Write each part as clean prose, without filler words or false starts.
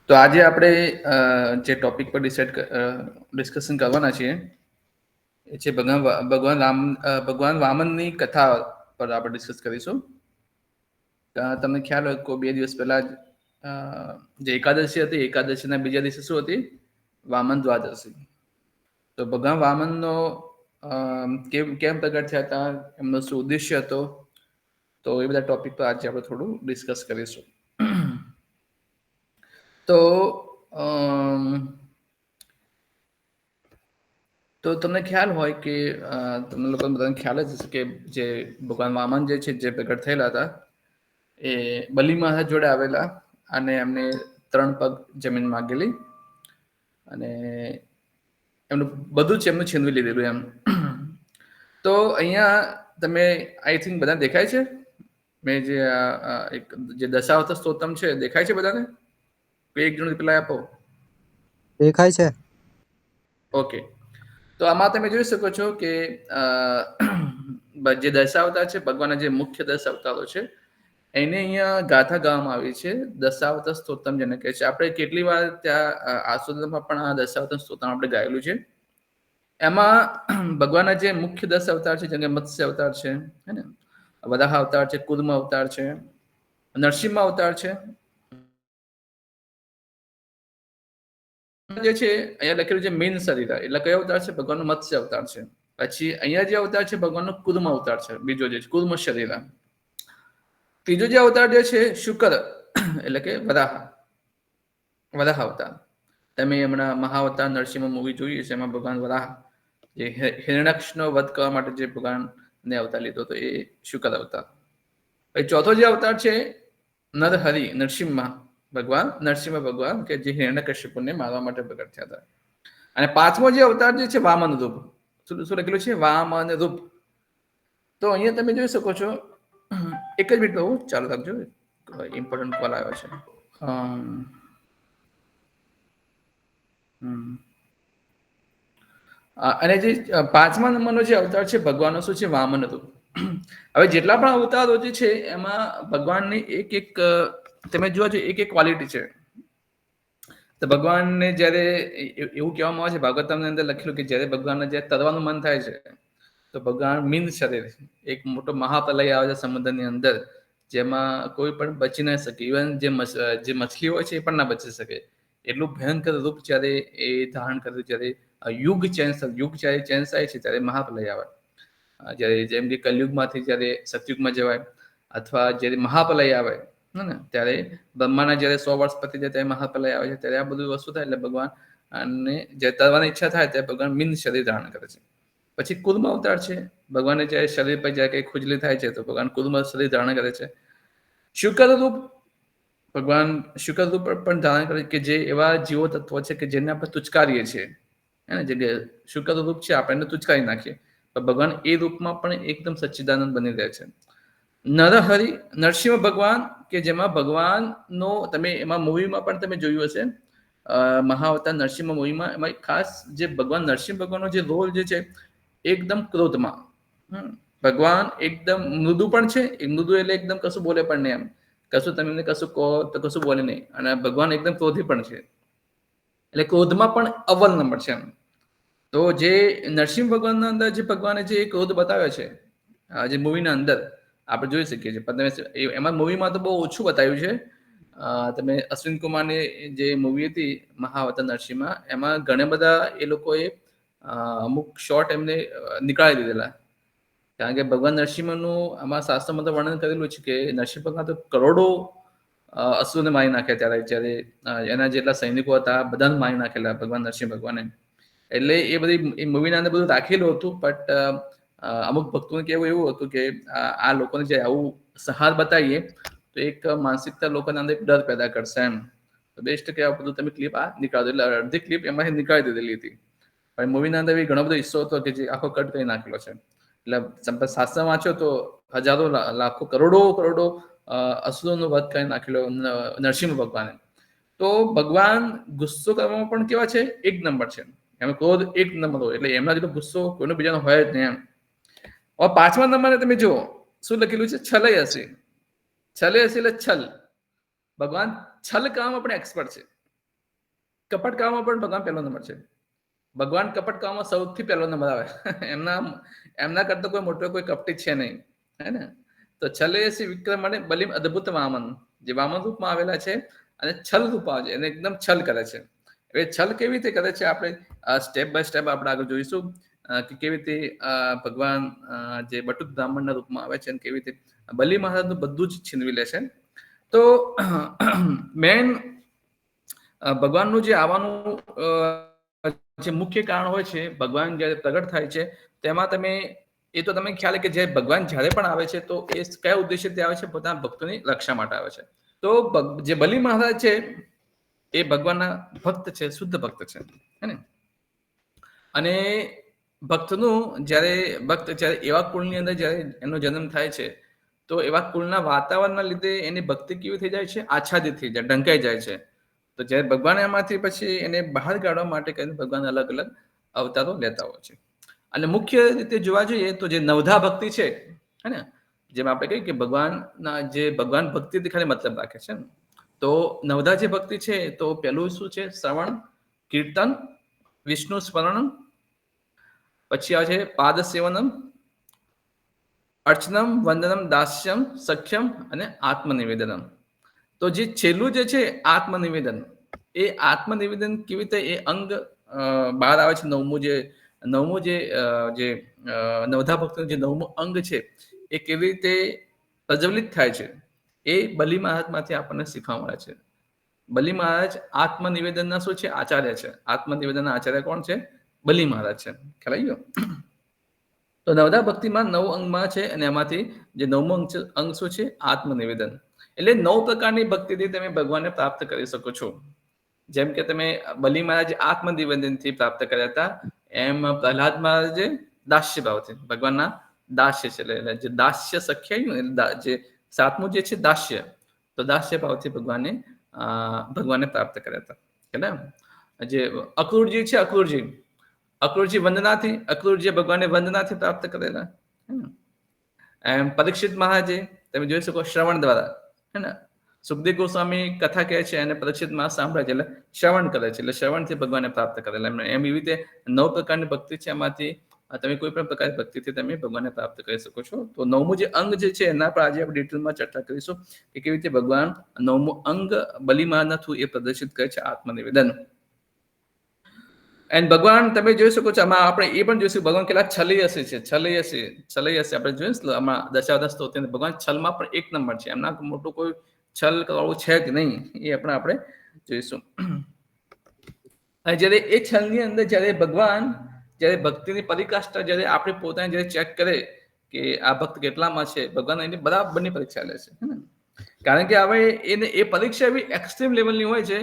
તો આજે આપણે જે ટોપિક પર ડિસ્કશન કરવાના છીએ એ છે ભગવાન વામનની કથા પર આપણે ડિસ્કસ કરીશું. તમને ખ્યાલ હોય કે 2 દિવસ પહેલા જે એકાદશી હતી, એકાદશીના બીજા દિવસે શું હતી? વામન દ્વાદશી. તો ભગવાન વામનનો કેમ પ્રગટ થયા હતા, એમનો શું ઉદ્દેશ્ય હતો, તો એ બધા ટોપિક પર આજે આપણે થોડું ડિસ્કસ કરીશું. તો તમને ખ્યાલ હોય કે તમને લોકોને બધાને ખ્યાલ જ હશે કે જે ભગવાન વામન જે છે, જે પ્રગટ થયેલા હતા, એ બલિ મહારાજ જોડે આવેલા અને એમને 3 પગ જમીન માગેલી અને એમનું બધું જ એમનું છીનવી લીધેલું એમ. તો અહીંયા તમે આઈ થિંક બધા દેખાય છે, મેં જે દશાવતાર સ્તોત્રમ છે દેખાય છે બધાને? એક જણ રિપ્લાય આપો. દેખાય છે. ઓકે, તો આમાં તમે જોઈ શકો છો કે જે દશાવતાર છે, ભગવાનના જે મુખ્ય 10 અવતારો છે, એને અહીંયા ગાથા ગાવામાં આવી છે, દશાવતાર સ્તોત્રમ જેને કહે છે. આપણે કેટલી વાર ત્યાં આસોદમાં પણ આ દશાવતાર સ્તોત્રમ આપણે ગાયેલું છે. એમાં ભગવાનના જે મુખ્ય 10 અવતાર છે, જેમ કે મત્સ્ય અવતાર છે, હે ને, વરાહ અવતાર છે, કૂર્મ અવતાર છે, નરસિંહ અવતાર છે, જે છે અહીંયા લખેલું છે મેન શરીર, એટલે કયો અવતાર છે? ભગવાનનો મત્સ્ય અવતાર છે. પછી અહીંયા જે અવતાર છે ભગવાનનો કૂર્મ અવતાર છે, બીજો જે કૂર્મ શરીર. ત્રીજો જે અવતાર જે છે શુકર, એટલે કે વરાહ અવતાર. તમે હમણાં મહાઅવતાર નરસિંહ મૂવી જોઈ છે, એમાં ભગવાન વરાહ જે હિરણ્યાક્ષનો વધ કરવા માટે જે ભગવાનને અવતાર લીધો હતો, એ શુકર અવતાર. પછી ચોથો જે અવતાર છે નરહરિ, નરસિંહ ભગવાન કે જે હિરણ્યકશ્યપુને મારવા માટે પ્રગટ થયા હતા. અને 5મો જે અવતાર જે છે વામન રૂપ. શું લખેલું છે? વામન રૂપ. તો અહીંયા તમે જોઈ શકો છો, એક જ મિનિટ બહુ ચાલુ રાખજો, ઇમ્પોર્ટન્ટ કોલ આવ્યો છે. અને જે 5મા નંબરનો જે અવતાર છે ભગવાનનો શું છે? વામન રૂપ. હવે જેટલા પણ અવતારો જે છે એમાં ભગવાનની એક તમે જોવા છો, એક ક્વોલિટી છે. તો ભગવાનને જ્યારે એવું કહેવામાં આવે છે, ભાગવતમની અંદર લખેલું કે જ્યારે ભગવાનને જ્યારે તરવાનું મન થાય છે, તો ભગવાન મીન શરીર, એક મોટો મહાપ્રલય આવે છે સમુદ્રની અંદર, જેમાં કોઈ પણ બચી ના શકે. ઇવન જે મછલી હોય છે એ પણ ના બચી શકે. એટલું ભયંકર રૂપ જ્યારે એ ધારણ કર્યું, જ્યારે યુગ જ્યારે ચેન્જ થાય છે, ત્યારે મહાપ્રલય આવે. જ્યારે જેમ કે કલયુગમાંથી જ્યારે સતયુગમાં જવાય, અથવા જ્યારે મહાપ્રલય આવે ને, ત્યારે બ્રહ્માના જ્યારે 100 વર્ષ પતી જાય ત્યારે મહાપ્રલય આવે છે, ત્યારે આ બધું વસ્તુ થાય. એટલે ભગવાન અને જે તરવાની ઈચ્છા થાય ત્યારે ભગવાન મીન શરીર ધારણ કરે છે. પછી કૂર્મ અવતાર છે. ભગવાનને જ્યારે શરીર પર જ્યારે કંઈ ખુજલી થાય છે, તો ભગવાન કૂર્મ શરીર ધારણ કરે છે. શુકર રૂપ, ભગવાન શુકર રૂપ પણ ધારણ કરે કે જે એવા જીવો તત્વો છે કે જેને આપણે તુચકારીએ છીએ, જે શુકર રૂપ છે, આપણે તુચકારી નાખીએ, તો ભગવાન એ રૂપમાં પણ એકદમ સચ્ચિદાનંદ બની રહે છે. નરહરિ, નરસિંહ ભગવાન, કે જેમાં ભગવાનનો તમે એમાં મૂવીમાં પણ તમે જોયું હશે, મહાઅવતાર નરસિંહ મૂવીમાં, એમાં ખાસ જે ભગવાન નરસિંહ ભગવાનનો જે રોલ જે છે, એકદમ ક્રોધમાં. ભગવાન એકદમ મૃદુ પણ છે. મૃદુ એટલે એકદમ કશું બોલે પણ નહીં, એમ કશું તમે એમને કશું કહો તો કશું બોલે નહીં. અને ભગવાન એકદમ ક્રોધી પણ છે, એટલે ક્રોધમાં પણ અવ્વલ નંબર છે એમ. તો જે નરસિંહ ભગવાનના અંદર જે ભગવાને જે ક્રોધ બતાવ્યો છે, જે મૂવીના અંદર આપણે જોઈ શકીએ છીએ, પણ એમાં મૂવીમાં તો બહુ ઓછું બતાવ્યું છે. તમે અશ્વિન કુમારની જે મૂવી હતી મહાઅવતાર નરસિંહમાં, એમાં ઘણા બધા એ લોકોએ અમુક શોર્ટ એમને નીકાળી દીધેલા. કારણ કે ભગવાન નરસિંહનું આમાં શાસ્ત્રમાં તો વર્ણન કરેલું છે કે નરસિંહ ભગવાન તો કરોડો અસુરને મારી નાખ્યા. જ્યારે એના જેટલા સૈનિકો હતા બધાને મારી નાખેલા ભગવાન નરસિંહ ભગવાને. એટલે એ બધી એ મૂવીના અંદર બધું રાખેલું હતું. બટ અમુક ભક્તોને કહેવું એવું હતું કે આ લોકોને જે આવું સહાર બતાવીએ તો એક માનસિકતા લોકોના અંદર એક ડર પેદા કરશે એમ. તો બેસ્ટ કે આ બધું તમે ક્લિપ નીકાળી દો. એટલે અડધી ક્લિપ એમાંથી નીકાળી દીધેલી હતી. પણ મૂવીના અંદર ઘણો બધો હિસ્સો હતો કે જે આખો કટ કરી નાખેલો છે. એટલે શાસ્ત્ર વાંચો તો હજારો લાખો કરોડો અસુરોનો વધ કરી નાખેલો નરસિંહ ભગવાને. તો ભગવાન ગુસ્સો કરવામાં પણ કેવા છે? એક નંબર છે. એનો ક્રોધ એક નંબર હોય, એટલે એમના જેટલો ગુસ્સો કોઈનો બીજાનો હોય જ નહીં એમ. હવે 5મા નંબરે તમે જુઓ શું લખેલું છે? છલયસી. છલયસી એટલે છલ. ભગવાન છલ કરવામાં પણ એક્સપર્ટ છે. કપટકામાં પણ ભગવાન પહેલો નંબર છે. ભગવાન કપટકામાં સૌથી પહેલો નંબર આવે. એમના કરતા કોઈ મોટો કોઈ કપટી છે નહીં, હે ને? તો છલેસી વિક્રમ અને બલિમ અદ્ભુત વામન, જે વામન રૂપમાં આવેલા છે અને છલ રૂપમાં આવે છે, એને એકદમ છલ કરે છે. હવે છલ કેવી રીતે કરે છે આપણે સ્ટેપ બાય સ્ટેપ આપણે આગળ જોઈશું કે કેવી રીતે ભગવાન જે બટુક બ્રાહ્મણના રૂપમાં આવે છે અને કેવી રીતે બલિ મહારાજનું બધું જ છીનવી લે છે. તો મેન ભગવાનનું જે આવવાનું જે મુખ્ય કારણ હોય છે, ભગવાન જ્યારે પ્રગટ થાય છે તેમાં તમે એ તો તમે ખ્યાલ કે જે ભગવાન જ્યારે પણ આવે છે તો એ કયા ઉદ્દેશ્યથી આવે છે? પોતાના ભક્તોની રક્ષા માટે આવે છે. તો જે બલિ મહારાજ છે એ ભગવાનના ભક્ત છે, શુદ્ધ ભક્ત છે, હે ને? અને ભક્તનું જ્યારે એવા કુળની અંદર જ્યારે એનો જન્મ થાય છે તો એવા કુળના વાતાવરણના લીધે એની ભક્તિ કેવી થઈ જાય છે? આચ્છાદિત થઈ જાય, ઢંકાઈ જાય છે. તો જ્યારે ભગવાન એમાંથી પછી એને બહાર કાઢવા માટે કરીને ભગવાન અલગ અલગ અવતારો લેતા હોય છે. અને મુખ્ય રીતે જોવા જોઈએ તો જે નવધા ભક્તિ છે, હે ને? જેમ આપણે કહીએ કે ભગવાનના જે ભગવાન ભક્તિથી ખાલી મતલબ રાખે છે. તો નવધા જે ભક્તિ છે તો પેલું શું છે? શ્રવણ, કીર્તન, વિષ્ણુ સ્મરણ, પછી આવે છે પાદ સેવનમ, અર્ચનમ, વંદનમ, દાસ્યમ, સખ્યમ અને આત્મનિવેદનમ. તો જે છેલ્લું જે છે આત્મનિવેદન, એ આત્મનિવેદન કેવી રીતે એ અંગ બહાર આવે છે? નવમું જે નવધા ભક્તનું જે નવમું અંગ છે એ કેવી રીતે પ્રજ્વલિત થાય છે એ બલિ મહારાજમાંથી આપણને શીખવા મળે છે. બલિ મહારાજ આત્મનિવેદનના શું છે? આચાર્ય છે. આત્મનિવેદનના આચાર્ય કોણ છે? બલિ મહારાજ છે. ખ્યાલ આવી ગયો? તો નવધા ભક્તિમાં 9 અંગમાં છે અને એમાંથી જે 9મો અંગ શું છે? આત્મનિવેદન. એટલે 9 પ્રકારની ભક્તિથી તમે ભગવાનને પ્રાપ્ત કરી શકો છો. જેમ કે તમે બલિ મહારાજ આત્મનિવેદનથી પ્રાપ્ત કર્યા હતા, એમ પ્રહલાદ મહારાજે દાસ્ય ભાવથી ભગવાનના દાસ્ય છે, એટલે જે દાસ્ય સખ્ય આવ્યું ને, જે 7મું જે છે દાસ્ય, તો દાસ્ય ભાવથી ભગવાનને પ્રાપ્ત કર્યા હતા. એટલે જે અક્રૂરજી છે, અક્રૂરજી વંદનાથી, અક્રૂરજી ભગવાનને વંદનાથી પ્રાપ્ત કરેલા. એમ પરીક્ષિત મહારાજે તમે જોઈ શકો શ્રવણ દ્વારા, હે ને? સુખદેવ ગોસ્વામી કથા કહે છે અને પરીક્ષિત મહારાજ સાંભળે છે, એટલે શ્રવણ કરે છે, એટલે શ્રવણથી ભગવાનને પ્રાપ્ત કરેલા. એમ એવી રીતે 9 પ્રકારની ભક્તિ છે, એમાંથી તમે કોઈ પણ પ્રકારની ભક્તિથી તમે ભગવાનને પ્રાપ્ત કરી શકો છો. તો 9મું જે અંગ જે છે એના પર આજે આપણે ડિટેલમાં ચર્ચા કરીશું કે કેવી રીતે ભગવાન 9મું અંગ બલિ મહારાજના થ્રુ એ પ્રદર્શિત કરે છે, આત્મનિવેદન. એન્ડ ભગવાન તમે જોઈ શકો છો, આમાં આપણે એ પણ જોઈશું ભગવાન કેટલા છલયસી છે. છલયસી આપણે જોઈશું આમાં દશાવતાર સ્તોત્ર, ભગવાન છલમાં પણ 1 નંબર છે. એમના મોટું કોઈ છલ કરવું છે કે નહીં એ આપણે જોઈશું. અને જ્યારે એ છલની અંદર જ્યારે ભગવાન ભક્તિની પરીકાષ્ઠા જ્યારે આપણે પોતાને જ્યારે ચેક કરે કે આ ભક્ત કેટલામાં છે, ભગવાન એની બરાબરની પરીક્ષા લે છે. કારણ કે હવે એ પરીક્ષા એવી એક્સ્ટ્રીમ લેવલની હોય છે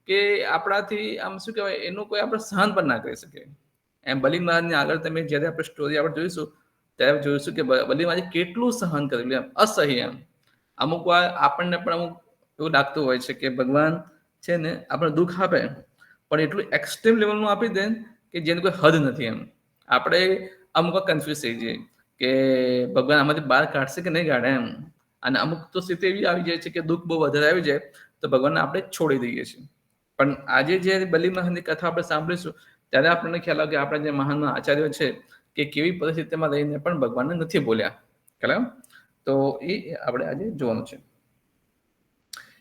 કે આપણાથી આમ શું કહેવાય, એનું કોઈ આપણે સહન પણ ના કરી શકીએ. એમ બલિ મહારાજની આગળ તમે જ્યારે આપણે સ્ટોરી આપણે જોઈશું ત્યારે જોઈશું કે બલિ મહારાજે કેટલું સહન કરેલું, એમ અસહ્ય. એમ અમુક વાર આપણને પણ અમુક એવું લાગતું હોય છે કે ભગવાન છે ને આપણે દુઃખ આપે પણ એટલું એક્સ્ટ્રીમ લેવલનું આપી દે કે જેની કોઈ હદ નથી. એમ આપણે અમુક કન્ફ્યુઝ થઈ જઈએ કે ભગવાન આમાંથી બહાર કાઢશે કે નહીં કાઢે એમ. અને અમુક તો સ્થિતિ એવી આવી જાય છે કે દુઃખ બહુ વધારે આવી જાય તો ભગવાનને આપણે છોડી દઈએ છીએ. પણ આજે જે બલિ મહારાજની કથા આપણે સાંભળીશું ત્યારે આપણને ખ્યાલ આવે કે આપણા જે મહાન આચાર્યો છે કે કેવી પરિસ્થિતિમાં રહીને પણ ભગવાનને નથી બોલ્યા. ખ્યાલ? તો એ આપણે આજે જોવાનું છે.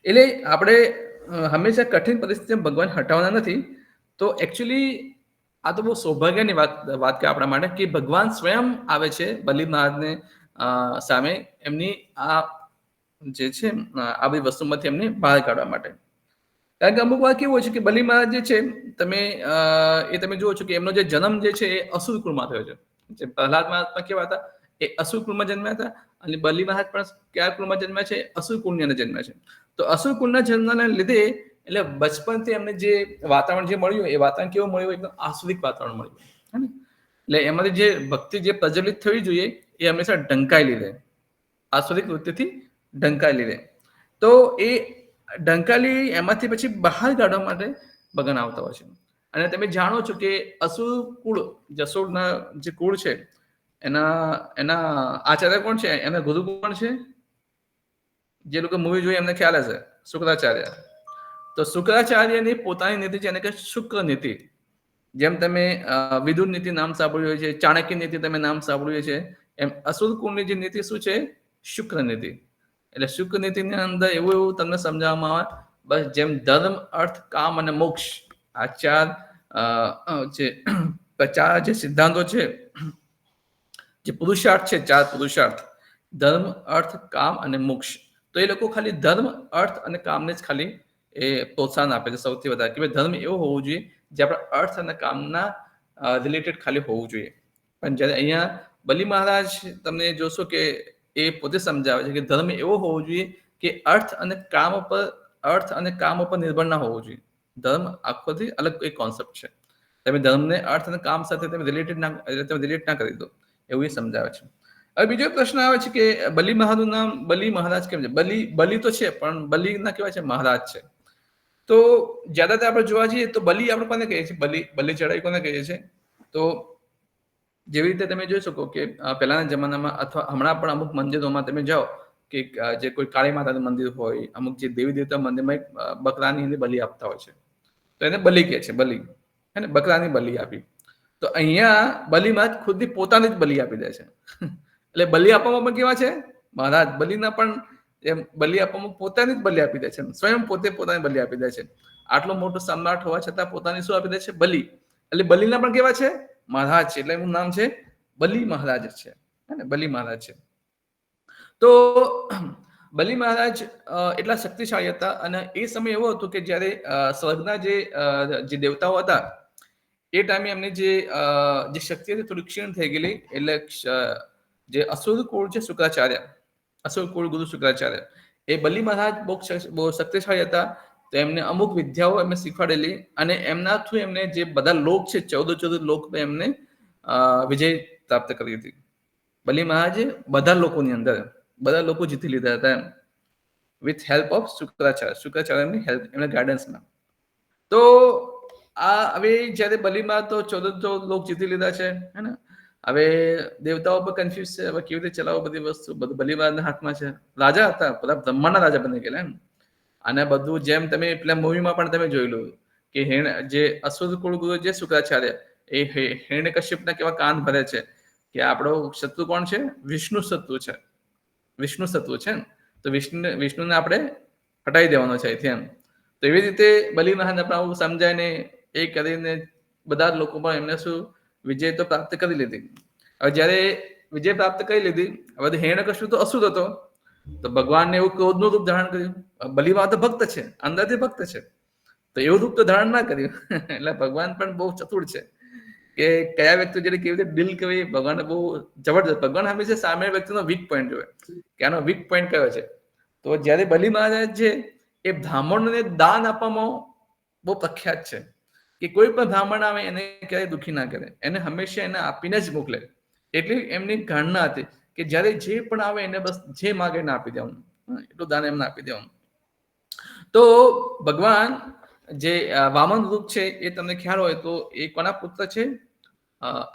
એટલે આપણે હંમેશા કઠિન પરિસ્થિતિમાં ભગવાન હટાવવાના નથી. તો એકચ્યુઅલી આ તો બહુ સૌભાગ્યની વાત કે આપણા માટે કે ભગવાન સ્વયં આવે છે બલિ મહારાજને સામે એમની આ જે છે આ બધી વસ્તુમાંથી એમને બહાર કાઢવા માટે. કારણ કે અમુક વાર કેવું હોય છે કે બલિ મહારાજ જે છે તમે જુઓ છો કે એમનો જે જન્મ જે છે એ અસુર કુળમાં થયો છે. જે પ્રહલાદ મહારાજ કેવા હતા એ અસુર કુળમાં જન્મ્યા હતા અને બલિ મહારાજ પણ કયા કુળમાં જન્મ્યા છે? અસુર કુળની અંદર જન્મ્યા છે. તો અસુર કુળના જન્મના લીધે એટલે બચપનથી એમને જે વાતાવરણ જે મળ્યું એ વાતાવરણ કેવું મળ્યું? એકદમ આસુરિક વાતાવરણ મળ્યું. એટલે એમાંથી જે ભક્તિ જે પ્રજ્વલિત થવી જોઈએ એ હંમેશા ઢંકાયેલી રહે, આસુરિક વૃત્તિથી ઢંકાયેલી રહે. તો એ ઢંકાયેલી એમાંથી પછી બહાર કાઢવા માટે ભગવાન આવતા હોય છે. અને તમે જાણો છો કે અસુર કુળ, જસોડના જે કુળ છે એના આચાર્ય કોણ છે? એના ગુરુ કોણ છે? જે લોકો મૂવી જોઈએ એમને ખ્યાલ હશે, શુક્રાચાર્ય. તો શુક્રાચાર્યની પોતાની નીતિ છે એને કે શુક્ર નીતિ. જેમ તમે વિદુર નીતિ નામ સાંભળ્યું છે, ચાણક્ય નીતિ તમે નામ સાંભળ્યું છે, એમ અસુર કુળની જે નીતિ શું છે? શુક્ર નીતિ. એટલે શુક્ર નીતિની અંદર એવું એવું તમને સમજાવવામાં આવે, બસ જેમ ધર્મ, અર્થ, કામ અને મોક્ષ, આ ચાર જે સિદ્ધાંતો છે, જે પુરુષાર્થ છે, ચાર પુરુષાર્થ, ધર્મ, અર્થ, કામ અને મોક્ષ, તો એ લોકો ખાલી ધર્મ, અર્થ અને કામને જ ખાલી એ પ્રોત્સાહન આપે છે સૌથી વધારે, કે ભાઈ ધર્મ એવો હોવો જોઈએ જે આપણા અર્થ અને કામના રિલેટેડ ખાલી હોવું જોઈએ. પણ જ્યારે અહીંયા બલી મહારાજ તમને જોશો કે એ પોતે સમજાવે છે કે ધર્મ એવો હોવો જોઈએ કે અર્થ અને કામ ઉપર નિર્ભર ના હોવો જોઈએ. ધર્મ આખોથી અલગ એક કોન્સેપ્ટ છે. તમે ધર્મને અર્થ અને કામ સાથે તમે રિલેટ ના કરી દો, એવું એ સમજાવે છે. હવે બીજો પ્રશ્ન આવે છે કે બલી મહારાજનું નામ બલી મહારાજ કેમ છે? બલી તો છે, પણ બલી ના કહેવાય છે મહારાજ છે. તો જ્યાદાતર આપણે જોવા જઈએ તો બલી આપણે કોને કહીએ છીએ? બલી ચડાઈ કોને કહીએ છીએ? તો જેવી રીતે તમે જોઈ શકો કે પહેલાના જમાનામાં અથવા હમણાં પણ અમુક મંદિરોમાં તમે જાઓ કે જે કોઈ કાળી માતાનું મંદિર હોય, અમુક જે દેવી દેવતા મંદિરમાં એક બકરાની એની બલી આપતા હોય છે, તો એને બલી કહે છે, બલી, હે ને, બકરાની બલી આપી. તો અહીંયા બલીમાં જ ખુદની પોતાની જ બલી આપી દે છે. એટલે બલી આપવામાં પણ કેવા છે? મહારાજ. બલીના પણ એમ બલી આપવામાં પોતાની જ બલી આપી દે છે, સ્વયં પોતે પોતાની બલી આપી દે છે. આટલો મોટો સમ્રાટ હોવા છતાં પોતાની શું આપી દે છે? બલી. એટલે બલીના પણ કેવા છે? મહારાજ છે. એટલે એનું નામ છે બલી મહારાજ છે, બલી મહારાજ છે. તો બલી મહારાજ એટલા શક્તિશાળી હતા, અને એ સમય એવો હતો કે જ્યારે સ્વર્ગના જે દેવતાઓ હતા એ ટાઈમે એમની જે શક્તિ હતી થોડી ક્ષીણ થઈ ગયેલી. એટલે જે અસુર કુળ છે, શુક્રાચાર્ય, અસુર કુળ ગુરુ શુક્રાચાર્ય, એ બલી મહારાજ બહુ શક્તિશાળી હતા. તો એમને અમુક વિદ્યાઓ એમને શીખવાડેલી, અને એમના થ્રુ એમને જે બધા લોક છે, 14 લોક એમને વિજય પ્રાપ્ત કરી હતી. બલી મહારાજે બધા લોકોની અંદર બધા લોકો જીતી લીધા હતા, એમ, વિથ હેલ્પ ઓફ શુક્રાચાર્યની હેલ્પ, એમના ગાઈડન્સમાં. તો આ હવે જ્યારે બલીમાં તો 14 લોક જીતી લીધા છે, હે ને. હવે દેવતાઓ પર કન્ફ્યુઝ છે, હવે કેવી રીતે ચલાવો બધી વસ્તુ, બધું બલીવારના હાથમાં છે. રાજા હતા, બધા બ્રહ્માંડના રાજા બની ગયેલા, એમ. અને બધું જેમ તમે પેલા મૂવીમાં પણ તમે જોયેલું કે જે અસુર કુળ ગુરુ જે શુક્રાચાર્ય, એ હિરણ્યકશ્યપના કેવા કાન ભરે છે કે આપણો શત્રુ કોણ છે? વિષ્ણુ શત્રુ છે. વિષ્ણુ શત્રુ છે ને, તો વિષ્ણુને આપણે હટાવી દેવાનો છે અહીંથી, એમ. તો એવી રીતે બલી મહારાજ આપણે આવું સમજાય એ કરીને બધા જ લોકો પણ એમને શું વિજય તો પ્રાપ્ત કરી લીધી. હવે જ્યારે વિજય પ્રાપ્ત કરી લીધી, હવે હિરણ્યકશ્યપ તો અસુર હતો, તો ભગવાનને એવું ક્રોધનું રૂપ ધારણ કર્યું. બલીમાં તો ભક્ત છે, અંદરથી ભક્ત છે, તો એવું રૂપ તો ધારણ ના કર્યું. એટલે ભગવાન પણ બહુ ચતુર છે કે કયા વ્યક્તિ જેને કેવી રીતે ડીલ કરવી. ભગવાન બહુ જબરદસ્ત. ભગવાન હંમેશા સામે વ્યક્તિનો વીક પોઈન્ટ જોવે કે આનો વીક પોઈન્ટ કયો છે. તો જ્યારે બલી મહારાજ છે એ બ્રાહ્મણોને દાન આપવામાં બહુ પ્રખ્યાત છે, કે કોઈ પણ બ્રાહ્મણ આવે એને ક્યારેય દુઃખી ના કરે, એને હંમેશા એને આપીને જ મોકલે. એટલી એમની ઘાણના હતી કે જ્યારે જે પણ આવે એને બસ જે માગે એને આપી દેવાનું, એટલું દાન એમને આપી દેવાનું. તો ભગવાન જે વામન રૂપ છે એ તમને ખ્યાલ હોય તો એ કોના પુત્ર છે?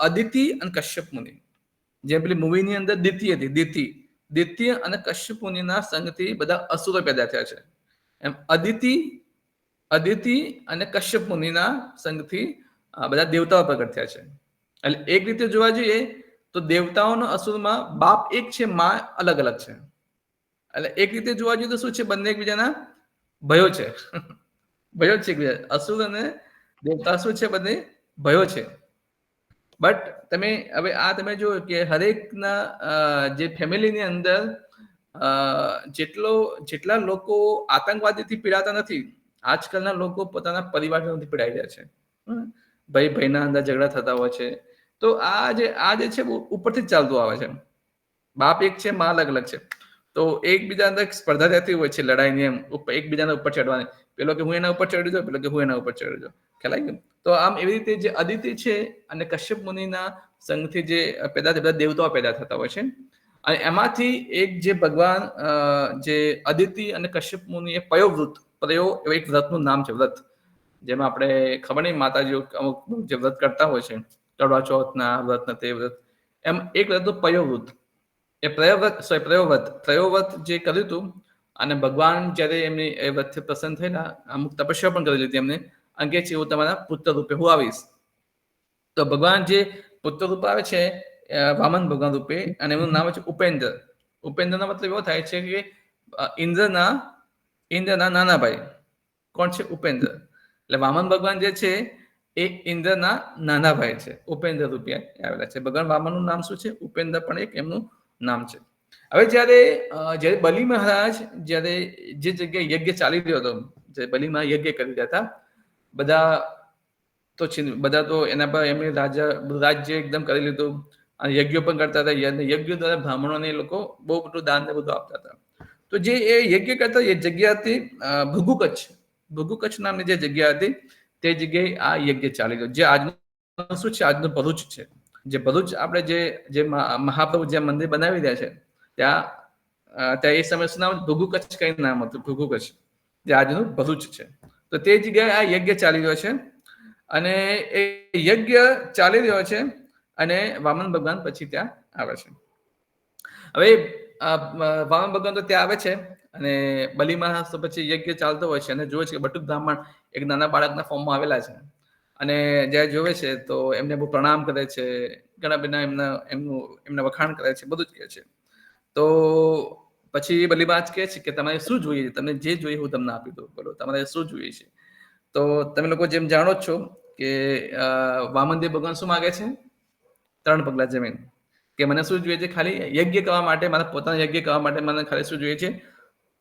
અદિતિ અને કશ્યપ મુનિ. જે પેલી મૂવીની અંદર દિતિ હતી, દિતિ અને કશ્યપ મુનિના સંગથી બધા અસુરો પેદા થયા છે. એમ અદિતિ અને કશ્યપ મુનિના સંગથી બધા દેવતાઓ પ્રગટ થયા છે. એટલે એક રીતે જોવા જઈએ તો દેવતાઓનો અસુરમાં બાપ એક છે, માં અલગ અલગ છે. એટલે એક રીતે જોવા જઈએ તો શું છે? બંને એકબીજાના ભયો છે. ભયો છે એકબીજા. અસુર અને દેવતા શું છે? બંને ભયો છે. બટ તમે હવે આ તમે જો કે હરેકના જે ફેમિલીની અંદર જેટલા લોકો આતંકવાદીથી પીડાતા નથી, આજકાલના લોકો પોતાના પરિવારથી પીડાઈ રહ્યા છે. ભાઈ ભાઈના અંદર ઝઘડા થતા હોય છે. તો આ જે છે ઉપરથી જ ચાલતું આવે છે. બાપ એક છે, માં અલગ અલગ છે. તો એકબીજા અંદર સ્પર્ધા રહેતી હોય છે, લડાઈની, એમ એકબીજાના ઉપર ચડવાની. પેલો કે હું એના ઉપર ચડી જાઉં, પેલો કે હું એના ઉપર ચડી જાઉં. ખ્યાલ આવી ગયો? તો આમ એવી રીતે જે અદિતિ છે અને કશ્યપ મુનિના સંગથી જે પેદા દેવતાઓ પેદા થતા હોય છે. અને એમાંથી એક જે ભગવાન જે અદિતિ અને કશ્યપ મુનિ એ પયોવ્રત, એક વ્રતનું નામ છે, વ્રત. જેમાં આપણે ખબર નહીં માતાજીઓ અમુક જે વ્રત કરતા હોય છે, કરવા ચોથના વ્રત ને તે વ્રત, એમ એક વ્રત પયોવ્રત. એ પ્રયોવ્રત જે કર્યું હતું અને ભગવાન જ્યારે એમની એ વચ્ચે પ્રસન્ન થયેલા, અમુક તપસ્યા પણ કરી લીધી એમને, અને કે છે હું તમારા પુત્ર રૂપે હું આવીશ. તો ભગવાન જે પુત્ર રૂપે આવે છે વામન ભગવાન રૂપે, અને એમનું નામ છે ઉપેન્દ્ર. ઉપેન્દ્રનો મતલબ એવો થાય છે કે ઇન્દ્રના નાના ભાઈ કોણ છે? ઉપેન્દ્ર. એટલે વામન ભગવાન જે છે એ ઇન્દ્રના નાના ભાઈ છે, ઉપેન્દ્ર રૂપે આવેલા છે. ભગવાન વામનનું નામ શું છે? ઉપેન્દ્ર પણ એક એમનું નામ છે. હવે જ્યારે બલિ મહારાજ જ્યારે જે જગ્યાએ યજ્ઞ ચાલી રહ્યો હતો, જે બલિ મહારાજ યજ્ઞ કરી રહ્યા હતા, બધા તો એના પર એમને રાજ્ય એકદમ કરી લીધું, અને યજ્ઞો પણ કરતા હતા. યજ્ઞ દ્વારા બ્રાહ્મણોને એ લોકો બહુ બધું દાન ને બધું આપતા હતા. તો જે એ યજ્ઞ કરતા એ જગ્યા હતી ભૃગુ કચ્છ નામની જે જગ્યા હતી, તે જગ્યાએ આ યજ્ઞ ચાલી રહ્યો, જે આજનું શું છે? આજનું ભરૂચ છે. જે ભરૂચ આપણે જે મહાપ્રભુ જે મંદિર બનાવી રહ્યા છે, ત્યાં એ સમય શું નામ? ભૃગુ કચ્છ કઈ નામ હતું, ભૃગુ કચ્છ, જે આજનું ભરૂચ છે. તો તે જગ્યાએ આ યજ્ઞ ચાલી રહ્યો છે, અને એ યજ્ઞ ચાલી રહ્યો છે, અને વામન ભગવાન પછી ત્યાં આવે છે. હવે વામન ભગવાન તો ત્યાં આવે છે, અને બલિ મહારાજ તો પછી યજ્ઞ ચાલતો હોય છે, અને જોવે છે કે બટુક બ્રાહ્મણ એક નાના બાળકના ફોર્મમાં આવેલા છે, અને જ્યારે જોવે છે તો એમને બહુ પ્રણામ કરે છે, ઘણા બધા એમના વખાણ કરે છે, બધું જ કહે છે. તો પછી બલિ મહારાજ કહે છે કે તમારે શું જોઈએ? તમને જે જોઈએ હું તમને આપી દઉં, બોલો તમારે શું જોઈએ છે? તો તમે લોકો જેમ જાણો જ છો કે વામનદેવ ભગવાન શું માગે છે? 3 પગલા જમીન. કે મને શું જોઈએ છે? ખાલી યજ્ઞ કરવા માટે, મારા પોતાના યજ્ઞ કરવા માટે મને ખાલી શું જોઈએ છે?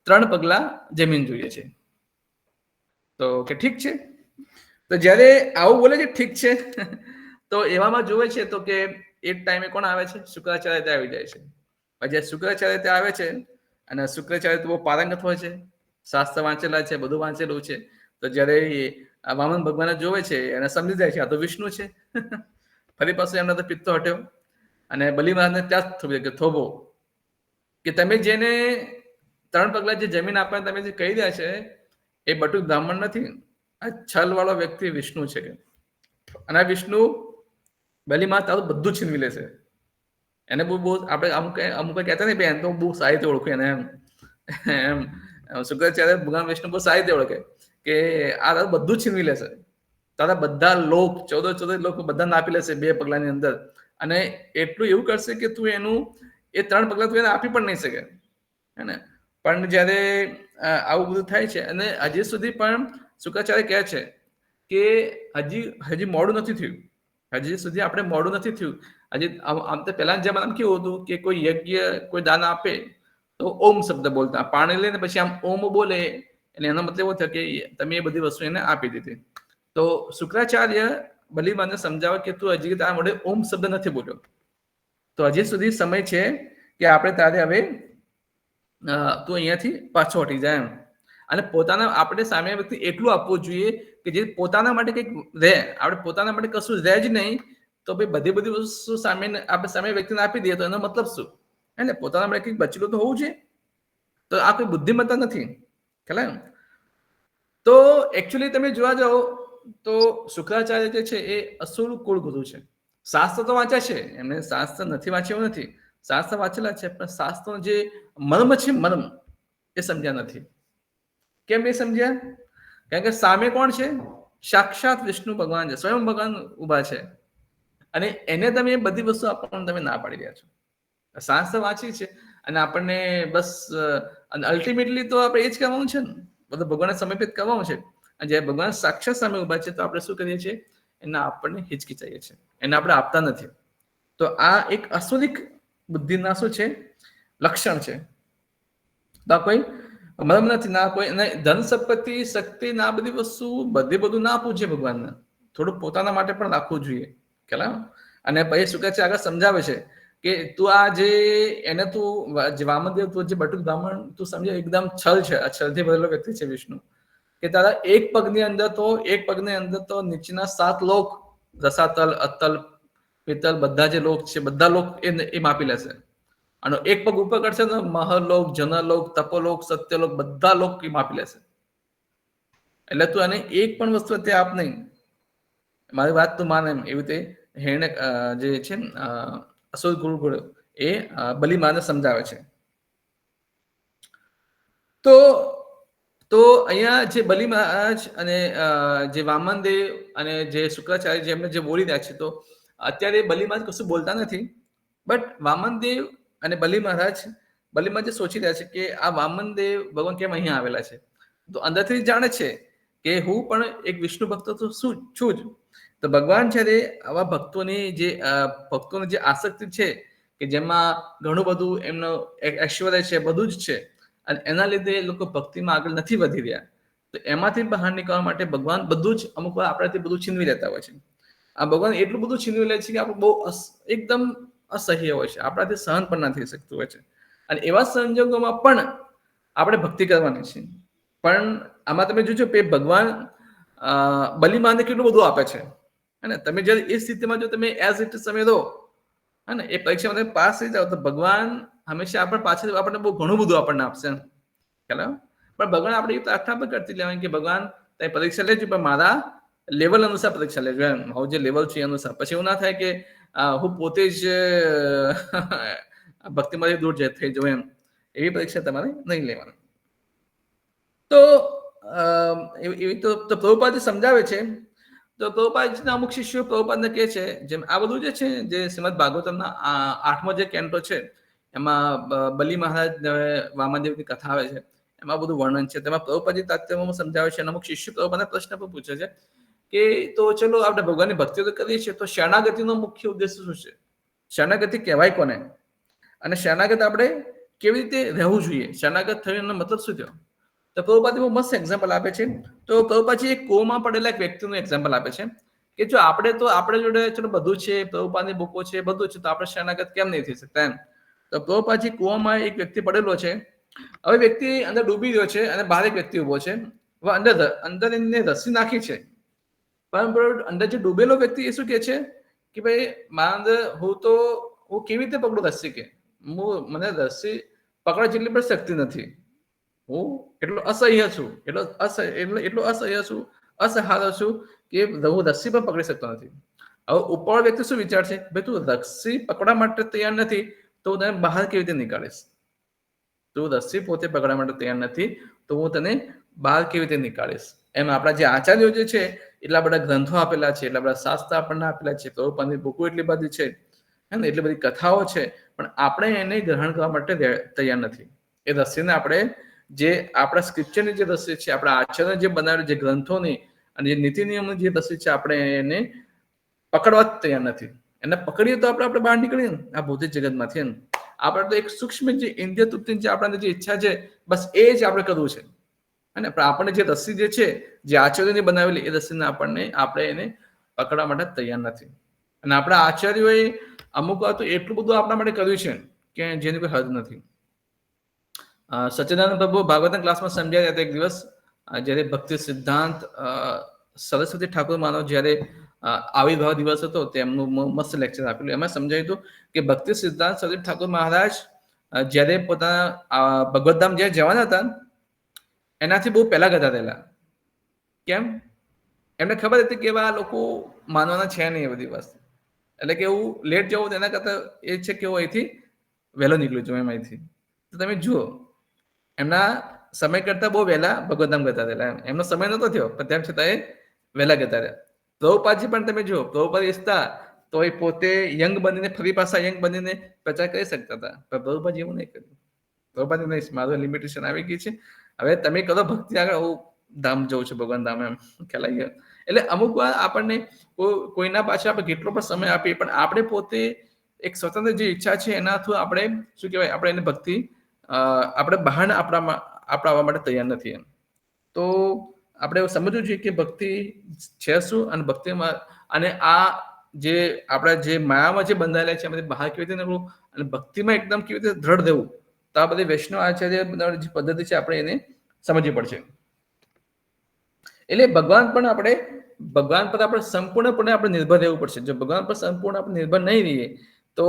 3 પગલા જમીન જોઈએ છે. તો કે ઠીક છે. તો જ્યારે આવું બોલે છે ઠીક છે, તો એવામાં જોવે છે તો કે એક ટાઈમે કોણ આવે છે? શુક્રાચાર્ય ત્યાં આવી જાય છે. પછી શુક્રાચાર્ય ત્યાં આવે છે, અને શુક્રાચાર્ય તો બહુ પારંગત હોય છે, શાસ્ત્ર વાંચેલા છે, બધું વાંચેલું છે. તો જ્યારે વામન ભગવાન જોવે છે, એને સમજી જાય છે આ તો વિષ્ણુ છે. ફરી પાછું એમનો તો પિત્તો હટ્યો, અને બલિ મહારાજને ત્યાં જ થોભે કે થોભો, કે તમે જેને 3 પગલા જે જમીન આપવા તમે જે કહી રહ્યા છે, એ બટુક બ્રાહ્મણ નથી, આ છલ વાળો વ્યક્તિ વિષ્ણુ છે. અને આ વિષ્ણુ બલિ મહારાજ તારું બધું છીનવી લેશે. એને બહુ આપણે અમુક કહેતા ને બેન તો બહુ સારી રીતે ઓળખે એને એમ શુક્રાચાર્ય ભગવાન વિષ્ણુ બહુ સારી રીતે ઓળખે કે આ તારું બધું છીનવી લેશે. તારા બધા લોક 14 લોક બધા આપી લેશે 2 પગલાની અંદર, અને એટલું એવું કરશે કે તું એનું એ 3 પગલા તું એને આપી પણ નહીં શકે, હે ને? પણ જ્યારે આવું બધું થાય છે, અને હજી સુધી પણ શુક્રાચાર્ય કહે છે કે હજી મોડું નથી થયું, હજી સુધી આપણે મોડું નથી થયું. હજી આમ તો પહેલાના જમાનામાં કેવું હતું કે કોઈ યજ્ઞ કોઈ દાન આપે તો ઓમ શબ્દ બોલતા, પાણી લઈને પછી આમ ઓમ બોલે, એટલે એનો મતલબ એવો થયો કે તમે એ બધી વસ્તુ એને આપી દીધી. તો શુક્રાચાર્ય બલિ મહારાજને સમજાવે કે તું હજી તારા મોઢે ઓમ શબ્દ નથી બોલ્યો, તો હજી સુધી સમય છે કે આપણે તારે હવે તું અહીંયાથી પાછો હટી જાય એમ. અને આપણે સામે વ્યક્તિ એટલું આપવું જોઈએ કે જે પોતાના માટે કંઈક રહે. આપણે પોતાના માટે કશું રહે જ નહીં, તો ભાઈ બધી વસ્તુ આપણે સામે વ્યક્તિને આપી દઈએ તો એનો મતલબ શું? હે ને? પોતાના માટે કંઈક બચેલું તો હોવું જોઈએ. તો આ કોઈ બુદ્ધિમત્તા નથી, ખ્યાલ? તો એકચ્યુઅલી તમે જોવા જાઓ તો શુક્રાચાર્ય જે છે એ અસુર કુળ ગુરુ છે. શાસ્ત્ર તો વાંચ્યા છે એમને, શાસ્ત્ર નથી વાંચ્યું નથી, શાસ્ત્ર વાંચેલા છે, પણ શાસ્ત્રનો જે મર્મ છે, મર્મ એ સમજ્યા નથી. કેમ નહીં સમજ્યા? કારણ કે સામે કોણ છે? સાક્ષાત વિષ્ણુ ભગવાન છે, સ્વયં ભગવાન ઉભા છે, અને એને તમે બધી વસ્તુ આપણને તમે ના પાડી રહ્યા છો. શાસ્ત્ર વાંચી છે, અને આપણને બસ અલ્ટિમેટલી તો આપણે એ જ કરવાનું છે ને, બધું ભગવાનને સમર્પિત કરવાનું છે. અને જ્યારે ભગવાન સાક્ષાત સામે ઉભા છે તો આપણે શું કરીએ છીએ? એના આપણને હિચકિચાઈએ છીએ, એને આપણે આપતા નથી. તો આ એક અસુરિક બુદ્ધિના શું છે? લક્ષણ છે. તો કોઈ મરમ નથી, ના કોઈ ધન સંપત્તિ શક્તિ ના બધી વસ્તુ બધું ના આપવું છે ભગવાનને, થોડું પોતાના માટે પણ રાખવું જોઈએ, ખ્યાલ? અને પછી શું કહે છે? આગળ સમજાવે છે કે તું આ એને તું વામનદેવ, તું જે બટુક બ્રાહ્મણ તું સમજે એકદમ છલ છે, છલથી ભરેલો વ્યક્તિ છે વિષ્ણુ, કે તારા એક પગની અંદર તો નીચેના 7 લોક, રસાતલ, અતલ, પિતલ, બધા જે લોક છે બધા લોક એ માપી લેશે. અને એક પગ ઉપર કરશે તો મહલોક, જનલોક, તપોલોક, સત્યલોક બધા લોક એ માપી લેશે. એટલે તું એને એક પણ વસ્તુ અત્યારે આપ નહીં, મારી વાત તું માને એમ, એવી રીતે હેણે જે છે અસુર ગુરુ એ બલિ મહારાજને સમજાવે છે. તો તો અહીંયા જે બલિ મહારાજ અને જે વામનદેવ અને જે શુક્રાચાર્ય જેમને જે બોલી રહ્યા છે, તો અત્યારે બલિ મહારાજ કશું બોલતા નથી, બટ વામનદેવ અને બલિ મહારાજ જે સોચી રહ્યા છે કે આ વામનદેવ ભગવાન કેમ અહીંયા આવેલા છે, તો અંદરથી જાણે છે કે હું પણ એક વિષ્ણુ ભક્ત તો છું જ. તો ભગવાન જ્યારે આવા ભક્તોની જે આસક્તિ છે કે જેમાં ઘણું બધું એમનો ઐશ્વર્ય છે, બધું જ છે, અને એના લીધે લોકો ભક્તિમાં આગળ નથી વધી રહ્યા, તો એમાંથી બહાર નીકળવા માટે ભગવાન બધું જ અમુક વાર આપણાથી બધું છીનવી લેતા હોય છે. આ ભગવાન એટલું બધું છીનવી લે છે કે આપણે બહુ એકદમ અસહ્ય હોય છે, આપણાથી સહન પણ ના થઈ શકતું હોય છે. અને એવા સંજોગોમાં પણ આપણે ભક્તિ કરવાની છે. પણ આમાં તમે જોજો કે ભગવાન બલિમાનને કેટલું બધું આપે છે, અને તમે જ્યારે એ સ્થિતિમાં જો તમે એઝ ઇટ સમય રહો અને એ પરીક્ષામાં તમે પાસ થઈ જાઓ, તો ભગવાન હંમેશા આપણે પાછળ આપણને બહુ ઘણું બધું આપણને આપશે, ખ્યાલ? પણ ભગવાન આપણે એ પ્રાર્થના પણ કરતી લેવાની કે ભગવાન તમે પરીક્ષા લેજો, પણ મારા લેવલ અનુસાર પરીક્ષા લેજો, એમ મારું જે લેવલ છે એ અનુસાર. પછી એવું ના થાય કે હું પોતે જ ભક્તિમાંથી દૂર થઈ જાઉં, એમ એવી પરીક્ષા તમારે નહીં લેવાની. તો એવી તો પ્રભુપાદ સમજાવે છે. તો પ્રભુપાદના અમુક શિષ્યો પ્રભુપાદને કહે છે, જેમ આ બધું જે છે જે શ્રીમદ ભાગવતમના 8મો જે કેન્ટો છે, એમાં બલિ મહારાજ વામનદેવની કથા આવે છે, એમાં બધું વર્ણન છે. તેમાં પ્રભુપાદજી તાત્પર્યમાં સમજાવે છે, અને અમુક શિષ્ય પ્રભુપાદને પ્રશ્ન પણ પૂછે છે કે તો ચલો આપણે ભગવાનની ભક્તિ તો કરીએ છીએ, તો શરણાગતિનો મુખ્ય ઉદ્દેશ શું છે? શરણાગતિ કહેવાય કોને? અને શરણાગત આપણે કેવી રીતે રહેવું જોઈએ? શરણાગત થયોનો મતલબ શું થયો? તો પ્રભુપાદ બહુ મસ્ત એક્ઝામ્પલ આપે છે. તો પ્રભુપાદજી એક કોમાં પડેલા એક વ્યક્તિનું એક્ઝામ્પલ આપે છે કે જો આપણે જોડે ચલો બધું છે, પ્રભુપાદની બુકો છે, બધું છે, તો આપણે શરણાગત કેમ નહીં થઈ શકતા, એમ. તો પ્રભુપાદજી કુવામાં એક વ્યક્તિ પડેલો છે. હવે વ્યક્તિ અંદર ડૂબી ગયો છે અને બહાર એક વ્યક્તિ ઉભો છે. હવે અંદર એને રસ્સી નાખી છે, પરંતુ અંદર જે ડૂબેલો વ્યક્તિ એ શું કહે છે કે ભાઈ મારા અંદર હું કેવી રીતે પકડું રસ્સી, કે મને રસ્સી પકડવા જેટલી પણ શક્તિ નથી, હું એટલો અસહ્ય છું, એટલો અસહ્ય છું, અસહારો છું કે હું રસ્સી પણ પકડી શકતો નથી. હવે ઉપર વ્યક્તિ શું વિચાર છે, ભાઈ તું રસ્સી પકડવા માટે તૈયાર નથી, તો હું તને બહાર કેવી રીતે નીકાળીશ? તું રસ્સી પોતે પકડવા માટે તૈયાર નથી, તો હું તને બહાર કેવી રીતે નીકાળીશ? એમ આપણા જે આચાર્યો જે છે, એટલા બધા ગ્રંથો આપેલા છે, એટલા બધા શાસ્ત્ર આપણને આપેલા છે, પ્રભુપાદની બુકો એટલી બધી છે, હે ને, એટલી બધી કથાઓ છે, પણ આપણે એને ગ્રહણ કરવા માટે તૈયાર નથી. એ રસ્સીને આપણે જે આપણા સ્ક્રિપ્ચરની જે રસ્સી છે, આપણા આચાર્ય જે બનાવેલી જે ગ્રંથોની અને જે નીતિ નિયમની જે રસ્સી છે, આપણે એને પકડવા જ તૈયાર નથી. એને પકડીએ તો આપણે બહાર નીકળીએ ને આ ભૌતિક જગતમાંથી. એમ આપણે તો એક સૂક્ષ્મ જે ઇન્દ્રિય તૃપ્તિ જે આપણને જે ઈચ્છા છે, બસ એ જ આપણે કરવું છે. અને આપણને જે રસ્સી જે છે, જે આચાર્યની બનાવેલી, એ રસ્સીને આપણે એને પકડવા માટે તૈયાર નથી. અને આપણા આચાર્યોએ અમુક વાર તો એટલું બધું આપણા માટે કર્યું છે કે જેની કોઈ હદ નથી. સચ્ચિદાનંદ પ્રભુ ભાગવતના ક્લાસમાં સમજાવ્યા હતા એક દિવસ, જ્યારે ભક્તિ સિદ્ધાંત સરસ્વતી ઠાકોર માનો જ્યારે આવિર્ભાવ દિવસ હતો, તેમનું મસ્ત લેક્ચર આપેલું. એમાં સમજાવ્યું હતું કે ભક્તિ સિદ્ધાંત સરસ્વતી ઠાકોર મહારાજ જ્યારે પોતાના ભગવતધામ જ્યારે જવાના હતા, એનાથી બહુ પહેલા ગયા રહેલા. કેમ? એમને ખબર હતી કે એવા લોકો માનવાના છે નહીં એ બધી વસ્તુ, એટલે કે એવું લેટ જવું તેના કરતા એ છે કે હું અહીંથી વહેલો નીકળી જાઉં એમ અહીંથી. તો તમે જુઓ, એમના સમય કરતા બહુ વહેલા ભગવતધામ જતા રહેલા. એમનો સમય નતો થયો, પણ તેમ છતાં એ વહેલા જતા રહ્યા. પ્રભુપાદજી પણ તમે જુઓ, પ્રભુપાદ ઈચ્છતા તો એ પોતે યંગ બનીને ફરી પાછા યંગ બનીને પ્રચાર કરી શકતા હતા, પણ પ્રભુપાદજી એવું નહીં કર્યું. પ્રભુપાદજી નહીં, મારું લિમિટેશન આવી ગઈ છે, હવે તમે કરો ભક્તિ આગળ, હું ધામ જઉં છું, ભગવાન ધામ, એમ ખ્યાલ આવી ગયો. એટલે અમુક વાર આપણને કોઈના પાછળ આપણે કેટલો પણ સમય આપીએ, પણ આપણે પોતે એક સ્વતંત્ર જે ઈચ્છા છે એના થ્રુ આપણે શું કહેવાય, આપણે એને ભક્તિ આપણે બહાર આપણા માટે તૈયાર નથી. એમ તો આપણે એવું સમજવું જોઈએ કે ભક્તિ છે શું, અને ભક્તિમાં અને આ જે આપણા જે માયામાં જે બંધાયેલા છે એમાંથી બહાર કેવી રીતે નીકળવું, અને ભક્તિમાં એકદમ કેવી રીતે દ્રઢ રહેવું, તો આ બધી વૈષ્ણવ આચાર્ય જે પદ્ધતિ છે આપણે એને સમજવી પડશે. એટલે ભગવાન પર આપણે સંપૂર્ણપણે આપણે નિર્ભર રહેવું પડશે. જો ભગવાન પર સંપૂર્ણ આપણે નિર્ભર નહીં રહીએ, તો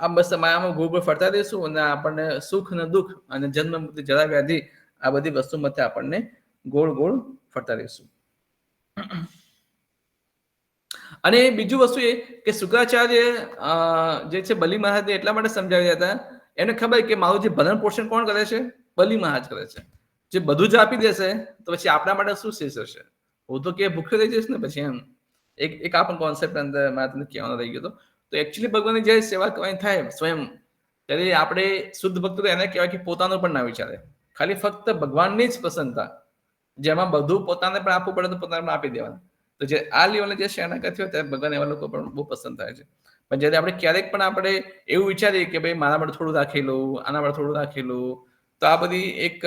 આ બસ માયામાં ગોળ ફરતા રહીશું, અને આપણને સુખ અને દુઃખ અને જન્મ મૃત્યુ જરા વ્યાધિ આ બધી વસ્તુમાંથી આપણને ગોળ ફરતા રહીશું. અને બીજું વસ્તુ એ કે શુક્રાચાર્ય જે છે બલિ મહારાજને એટલા માટે સમજાવ્યા હતા, એને ખબર કે મારું જે ભરણ પોષણ કોણ કરે છે, બલી મહારાજ કરે છે. જે બધું જ આપી દેશે તો પછી આપણા માટે શું શેષ હશે? હું તો કે ભૂખ્યો થઈ જઈશ ને પછી એમ. એક આ પણ કોન્સેપ્ટ અંદર મારે તમને કહેવાનો રહી ગયો હતો. તો એકચ્યુઅલી ભગવાનની જે સેવા કરવાની થાય સ્વયં, ત્યારે આપણે શુદ્ધ ભક્તો એને કહેવાય કે પોતાનું પણ ના વિચારે, ખાલી ફક્ત ભગવાનની જ પ્રસન્નતા, જેમાં બધું પોતાને પણ આપવું પડે તો પોતાને પણ આપી દેવાનું. તો જે આ લેવલે જે શરણાગત હોય ત્યારે ભગવાન એવા લોકો પણ બહુ પસંદ થાય છે. પણ જ્યારે આપણે ક્યારેક પણ આપણે એવું વિચારીએ કે ભાઈ મારા માટે થોડું રાખેલું, આના માટે થોડું રાખેલું, તો આ બધી એક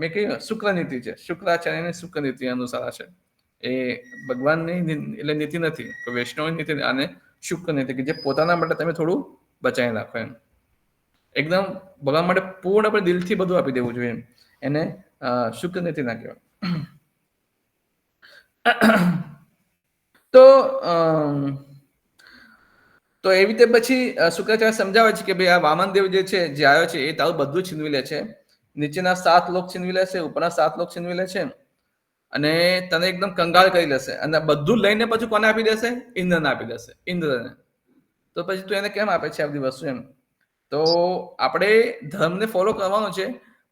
મેં કહ્યું શુક્ર નીતિ છે. શુક્રાચાર્યની શુક્ર નીતિ અનુસાર છે. એ ભગવાનની એટલે નીતિ નથી, વૈષ્ણવની નીતિ અને શુક્ર નીતિ, કે જે પોતાના માટે તમે થોડું બચાવી રાખો એમ. એકદમ ભગવાન માટે પૂર્ણપણે દિલથી બધું આપી દેવું જોઈએ એમ. એને શુક્ર નીતિ ના કહેવાય. તો એવી રીતે પછી શુક્રાચાર્ય સમજાવે છે કે ભાઈ આ વામનદેવ જે છે, જે આવ્યો છે, એ તારું બધું છીનવી લે છે. નીચેના 7 લોક છીનવી લેશે, ઉપરના 7 લોક છીનવી લે છે, અને તને એકદમ કંગાળ કરી લેશે, અને બધું લઈને પછી કોને આપી દેશે? ઇન્દ્રને આપી દેશે, ઇન્દ્રને. તો પછી તું એને કેમ આપે છે આ બધી વસ્તુ એમ? તો આપણે ધર્મને ફોલો કરવાનો છે,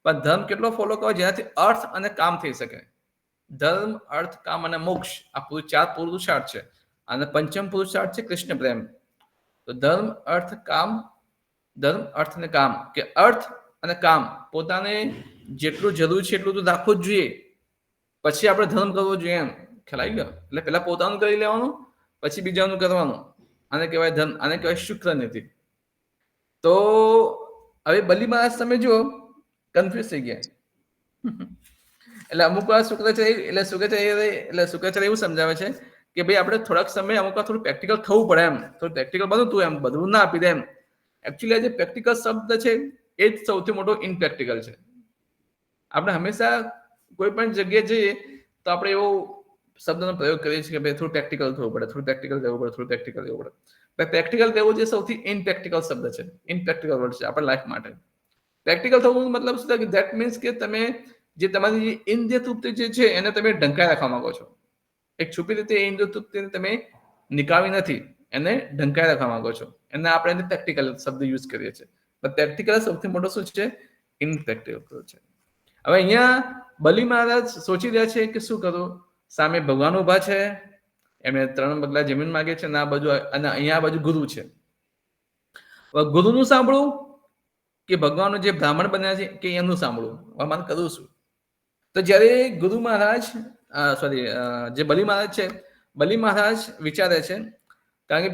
પણ ધર્મ કેટલો ફોલો કરવો જેનાથી અર્થ અને કામ થઈ શકે. ધર્મ, અર્થ, કામ અને મોક્ષ આ 4 પુરુષાર્થ છે, અને પંચમ પુરુષાર્થ છે કૃષ્ણ પ્રેમ. તો ધર્મ, અર્થ, કામ, ધર્મ, અર્થ અને કામ, કે અર્થ અને કામ પોતાને જેટલું જરૂર છે એટલું તો રાખવું જ જોઈએ, પછી આપણે ધર્મ કરવો જોઈએ એમ. ખ્યાલ આવી ગયો? એટલે પેલા પોતાનું કરી લેવાનું, પછી બીજાનું કરવાનું. આને કહેવાય ધર્મ, આને કહેવાય શુક્ર નીતિ. તો હવે બલી મહારાજ તમે જુઓ કન્ફ્યુઝ થઈ ગયા. એટલે અમુક વાર શુક્રાચાર્ય એવું સમજાવે છે કે ભાઈ આપણે થોડાક સમય અમુક વાર થોડું પ્રેક્ટિકલ થવું પડે એમ. થોડું પ્રેક્ટિકલ બનવું તું એમ, બધું ના આપી દે એમ. એકચ્યુઅલી આ જે પ્રેક્ટિકલ શબ્દ છે એ જ સૌથી મોટો ઇનપ્રેક્ટિકલ છે. આપણે હંમેશા કોઈ પણ જગ્યાએ જઈએ તો આપણે એવો શબ્દનો પ્રયોગ કરીએ છીએ કે ભાઈ થોડું પ્રેક્ટિકલ થવું પડે, થોડું પ્રેક્ટિકલ રહેવું પડે, થોડું પ્રેક્ટિકલ રહેવું પડે. પ્રેક્ટિકલ રહેવું જે સૌથી ઇનપ્રેક્ટિકલ શબ્દ છે, ઇનપ્રેક્ટિકલ વર્ડ છે આપણા લાઈફ માટે. પ્રેક્ટિકલ થવું મતલબ શું થાય? કે ધેટ મીન્સ કે તમે જે તમારી ઇન્દ્રિય તૃપ્તિ જે છે એને તમે ઢંકાઈ રાખવા માંગો છો. એક છુપી રીતે ઇન્દ્રિય તૃપ્તિને તમે નિકાળી નથી, એને ઢંકાઈ રાખવા માંગો છો. એને આપણે પ્રેક્ટિકલ શબ્દ યુઝ કરીએ છીએ. પ્રેક્ટિકલ સૌથી મોટો શું છે? ઇનપ્રેક્ટિકલ છે. હવે અહીંયા બલી મહારાજ સોચી રહ્યા છે કે શું કરું? સામે ભગવાન ઉભા છે, એમને 3 બગલા જમીન માંગે છે, અને આ બાજુ, અને અહીંયા આ બાજુ ગુરુ છે. ગુરુનું સાંભળવું કે ભગવાનનું જે બ્રાહ્મણ બન્યા છે કે એનું સાંભળવું? મારે કરવું શું? તો જ્યારે ગુરુ મહારાજ જે બલી મહારાજ છે, બલી મહારાજ વિચારે છે, કારણ કે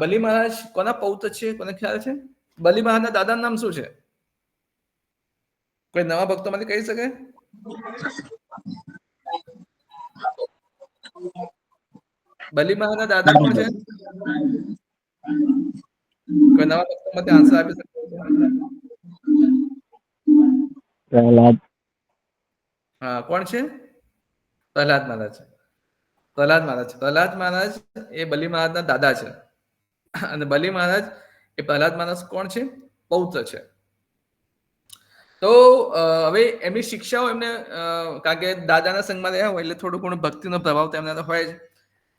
બલી મહારાજ કોના પૌત્ર છે? કોને ખ્યાલ છે? બલી મહારાજના દાદાનું નામ શું છે? કોઈ નવા ભક્તો માંથી કહી શકે? બલી મહારાજના દાદા કોણ છે? કોઈ નવા ભક્તો માંથી આન્સર આપી શકે? પ્રહલાદ. હા, કોણ છે? પ્રહલાદ મહારાજ. પ્રહલાદ મહારાજ. પ્રહલાદ મહારાજ એ બલી મહારાજના દાદા છે, અને બલી મહારાજ એ પ્રહલાદ મહારાજ કોણ છે? પૌત્ર છે. તો હવે એમની શિક્ષાઓ એમને, કારણ કે દાદાના સંગમાં રહ્યા હોય એટલે થોડું ઘણું ભક્તિનો પ્રભાવ તેમના હોય જ.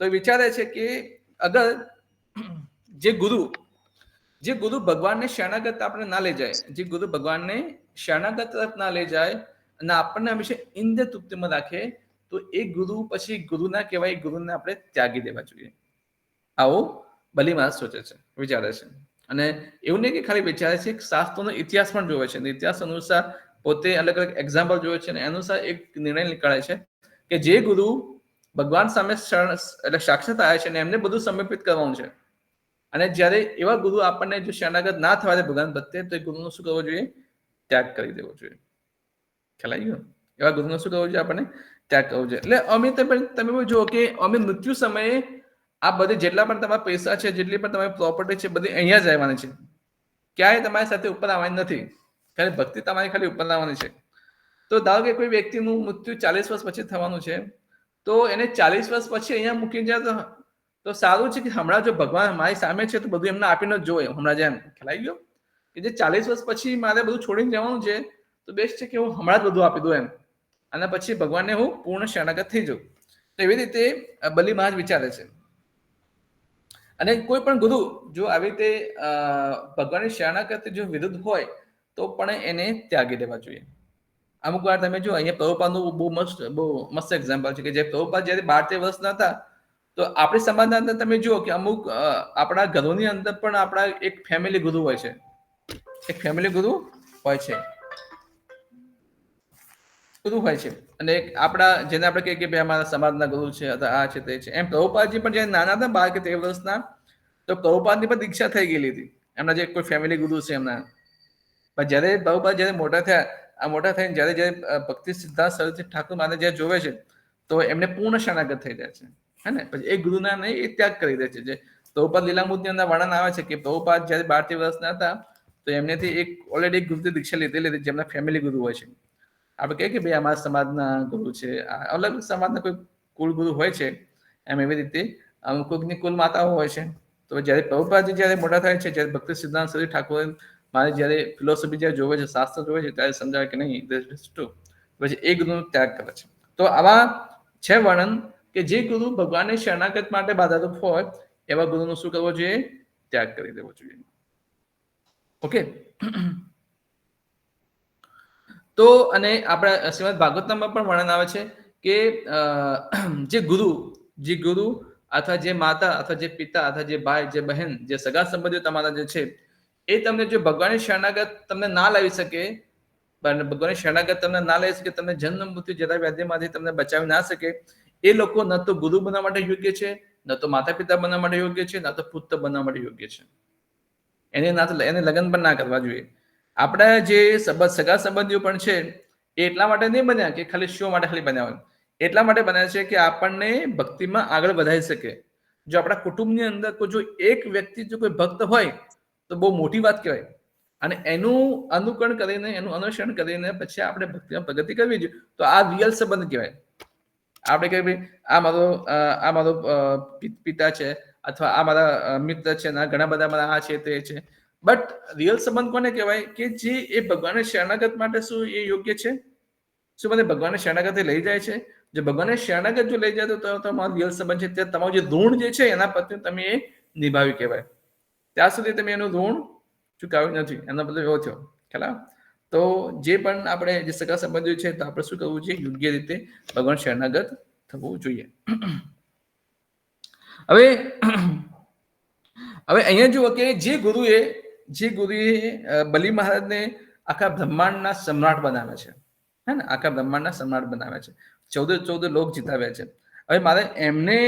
તો એ વિચારે છે કે અગર જે ગુરુ ભગવાનને શરણાગત આપણે ના લઈ જાય, જે ગુરુ ભગવાનને શરણાગત તરફ ના લઈ જાય અને આપણને હંમેશા ઇન્દ્રિય તૃપ્તિમાં રાખે, તો એ ગુરુ પછી ગુરુ ના કહેવાય, ગુરુને આપણે ત્યાગી દેવા જોઈએ. આવો બલી મહારાજ સોચે છે, વિચારે છે. અને એવું નહીં કે ખાલી વિચારે છે, શાસ્ત્રોનો ઇતિહાસ પણ જોવે છે. ઇતિહાસ અનુસાર પોતે અલગ અલગ એક્ઝામ્પલ જોવે છે, અને અનુસાર એક નિર્ણય નીકળે છે કે જે ગુરુ ભગવાન સામે એટલે સાક્ષાત આવ્યા છે અને એમને બધું સમર્પિત કરવાનું છે, અને જ્યારે એવા ગુરુ આપણને જો શરણાગત ના થવા દે ભગવાન પ્રત્યે, તો એ ગુરુનો શું કરવો જોઈએ? ત્યાગ કરી દેવો જોઈએ. ખ્યાલ આવી ગયો? એવા ગુરુનો શું કરવો જોઈએ? આપણને ત્યાગ કરવો જોઈએ. એટલે અમે તમે જુઓ કે અમે મૃત્યુ સમયે આ બધી જેટલા પણ તમારા પૈસા છે, જેટલી પણ તમારી પ્રોપર્ટી છે, બધી અહીંયા જ રહેવાની છે. ક્યાંય તમારી સાથે ઉપર આવવાની નથી. ખાલી ભક્તિ તમારી ખાલી ઉપર લાવવાની છે. તો ધારો કે કોઈ વ્યક્તિનું મૃત્યુ 40 વર્ષ પછી થવાનું છે, તો એને 40 વર્ષ પછી અહીંયા મૂકી જાય તો સારું છે કે હમણાં જો ભગવાન મારી સામે છે તો બધું એમને આપીને જ જોવે. હમણાં જેમ ખ્યાલ આવી ગયો કે જે 40 વર્ષ પછી મારે બધું છોડીને જવાનું છે, તો બેસ્ટ છે કે હું હમણાં જ બધું આપી દઉં એમ, અને પછી ભગવાનને હું પૂર્ણ શરણાગત થઈ જાઉં. તો એવી રીતે બલી મહારાજ વિચારે છે. અને કોઈ પણ ગુરુ જો આવી રીતે ભગવાનની શરણાગત જો વિરુદ્ધ હોય તો પણ એને ત્યાગી દેવા જોઈએ. અમુક વાર તમે જો અહીંયા પ્રભુપાદનું બહુ મસ્ત એક્ઝામ્પલ છે કે જે પ્રભુપાદ જ્યારે 12-13 વર્ષના હતા તો આપણી સમાજના અંદર તમે જુઓ કે અમુક આપણા ઘરોની અંદર પણ આપણા એક ફેમિલી ગુરુ હોય છે, એક ફેમિલી ગુરુ હોય છે, ગુરુ હોય છે. અને એક આપણા જેને આપણે કહીએ કે ભાઈ અમારા સમાજના ગુરુ છે અથવા આ છે તે છે, એમ પ્રભુપાદજી પણ જ્યારે નાના હતા 12 કે 13 વર્ષના તો પ્રભુપાદની પણ દીક્ષા થઈ ગયેલી હતી એમના જે કોઈ ફેમિલી ગુરુ છે એમના. પણ જ્યારે પ્રભુપાદ જ્યારે મોટા થયા, આ મોટા થઈને જ્યારે ભક્તિ સિદ્ધાર્થ સરસ્વતી ઠાકોર માને જ્યારે જોવે છે તો એમને પૂર્ણ શરણાગત થઈ જાય છે, હે ને. પછી એ ગુરુના ને એ ત્યાગ કરી દે છે. જે પ્રભુપાદ લીલામૃતની અંદર વર્ણન આવે છે કે પ્રભુપાદ જ્યારે 12 વર્ષના હતા તો એમનેથી એક ઓલરેડી એક ગુરુની દીક્ષા લીધેલી હતી જેમના ફેમિલી ગુરુ હોય છે. આપણે કહીએ કે ભાઈ અમારા સમાજના ગુરુ છે, અલગ સમાજના કોઈ કુલ ગુરુ હોય છે, એમ એવી રીતે કોઈકની કુલ માતાઓ હોય છે. તો જ્યારે પ્રભુપાદજી જ્યારે મોટા થાય છે, જ્યારે ભક્તિ સિદ્ધાંત સરસ્વતી ઠાકોર મારે જ્યારે ફિલોસોફી જ્યારે જોવે છે, શાસ્ત્ર જોવે છે, ત્યારે સમજાવે કે નહીં પછી એ ગુરુનો ત્યાગ કરે છે. તો આવા છે વર્ણન કે જે ગુરુ ભગવાનને શરણાગત માટે બાધારૂપ હોય એવા ગુરુનો શું કરવો જોઈએ? ત્યાગ કરી દેવો જોઈએ. ઓકે. તો અને આપણા શ્રીમદ ભાગવતમાં પણ વર્ણન આવે છે કે જે ગુરુ અથવા જે માતા અથવા જે પિતા અથવા જે ભાઈ, જે બહેન, જે સગા સંબંધીઓ તમારા જે છે એ તમને જો ભગવાનની શરણાગત તમને ના લાવી શકે, ભગવાનની શરણાગત તમને ના લઈ શકે, તમને જન્મ મૃત્યુ જરા વ્યાધિમાંથી તમને બચાવી ના શકે, એ લોકો ન તો ગુરુ બનવા માટે યોગ્ય છે, ન તો માતા પિતા બનવા માટે યોગ્ય છે, ન તો પુત્ર બનવા માટે યોગ્ય છે. એને લગ્ન પણ ના કરવા જોઈએ. આપણા જે સગા સંબંધીઓ પણ છે એ એટલા માટે નહીં બન્યા કે ખાલી શો માટે ખાલી બન્યા હોય, એટલા માટે બન્યા છે કે આપણને ભક્તિમાં આગળ વધારી શકે. જો આપણા કુટુંબની અંદર કોઈ જો એક વ્યક્તિ જો કોઈ ભક્ત હોય તો બહુ મોટી વાત કહેવાય. અને એનું અનુકરણ કરીને, એનું અનુસરણ કરીને પછી આપણે ભક્તિમાં પ્રગતિ કરવી જોઈએ. તો આ રિયલ સંબંધ કહેવાય. આપણે કહીએ ભાઈ આ મારો પિતા છે અથવા આ મારા મિત્ર છે, ઘણા બધા મારા આ છે તે છે. બટ રિયલ સંબંધ કોને કહેવાય? કે જે એ ભગવાનને શરણાગત માટે શું એ યોગ્ય છે? શું મને ભગવાનને શરણાગત લઈ જાય છે? જો ભગવાનને શરણાગત જો લઈ જાય તો તમારો રિયલ સંબંધ છે, ત્યાં તમારું જે ઋણ જે છે એના પ્રત્યે તમે એ નિભાવી કહેવાય. ત્યાં સુધી તમે એનું ઋણ ચૂકાવ્યું નથી, એનો મતલબ એવો થયો. ખ્યાલ? તો જે પણ આપણે જે સગા સંબંધીઓ છે તો આપણે શું કરવું જોઈએ? યોગ્ય રીતે ભગવાન શરણાગત થવું જોઈએ. હવે અહીંયા જુઓ કે જે ગુરુએ બલિ મહારાજને આખા બ્રહ્માંડના સમ્રાટ બનાવે છે, હે ને, આખા બ્રહ્માંડના સમ્રાટ બનાવે છે, 14 લોક જીતાવ્યા છે. હવે મારે એમને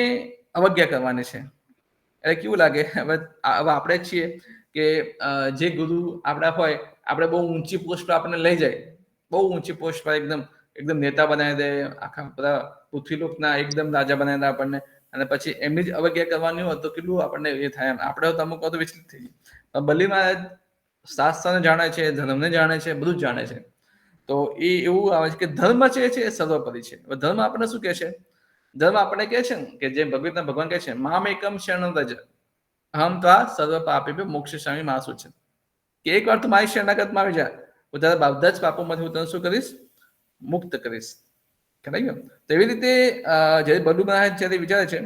અવજ્ઞા કરવાની છે. એટલે કેવું લાગે? હવે આપણે છીએ કે જે ગુરુ આપણા હોય, આપણે બહુ ઊંચી પોસ્ટ પર આપણને લઈ જાય, બહુ ઊંચી પોસ્ટ પર એકદમ નેતા બનાવી દે, આખા બધા પૃથ્વીલોકના એકદમ રાજા બનાવી દે આપણને, અને પછી એમની જ અવજ્ઞા કરવાની હોય તો કેટલું આપણને એ થાય. આપણે તો અમુક તો વિચલિત થઈ જાય. બલિ મહારાજ શાસ્ત્રને જાણે છે, ધર્મને જાણે છે, બધું જ જાણે છે. તો એ એવું આવે છે કે ધર્મ છે એ સર્વોપરી છે. ધર્મ આપણને શું કહે છે? ધર્મ આપણને કહે છે કે જે ભગવાન કહે છે, મામ એકમ શરણં વ્રજ અહમ ત્વા સર્વ પાપેભ્યો મોક્ષયિષ્યામિ મા શુચિ. કે એક વાર તું મારી શરણાગતમાં આવી જા, હું તારા બધા જ પાપોમાંથી હું તને શું કરીશ? મુક્ત કરીશ. ખ્યાલ ગયો? તો એવી રીતે જ્યારે બલિ મહારાજ જ્યારે વિચારે છે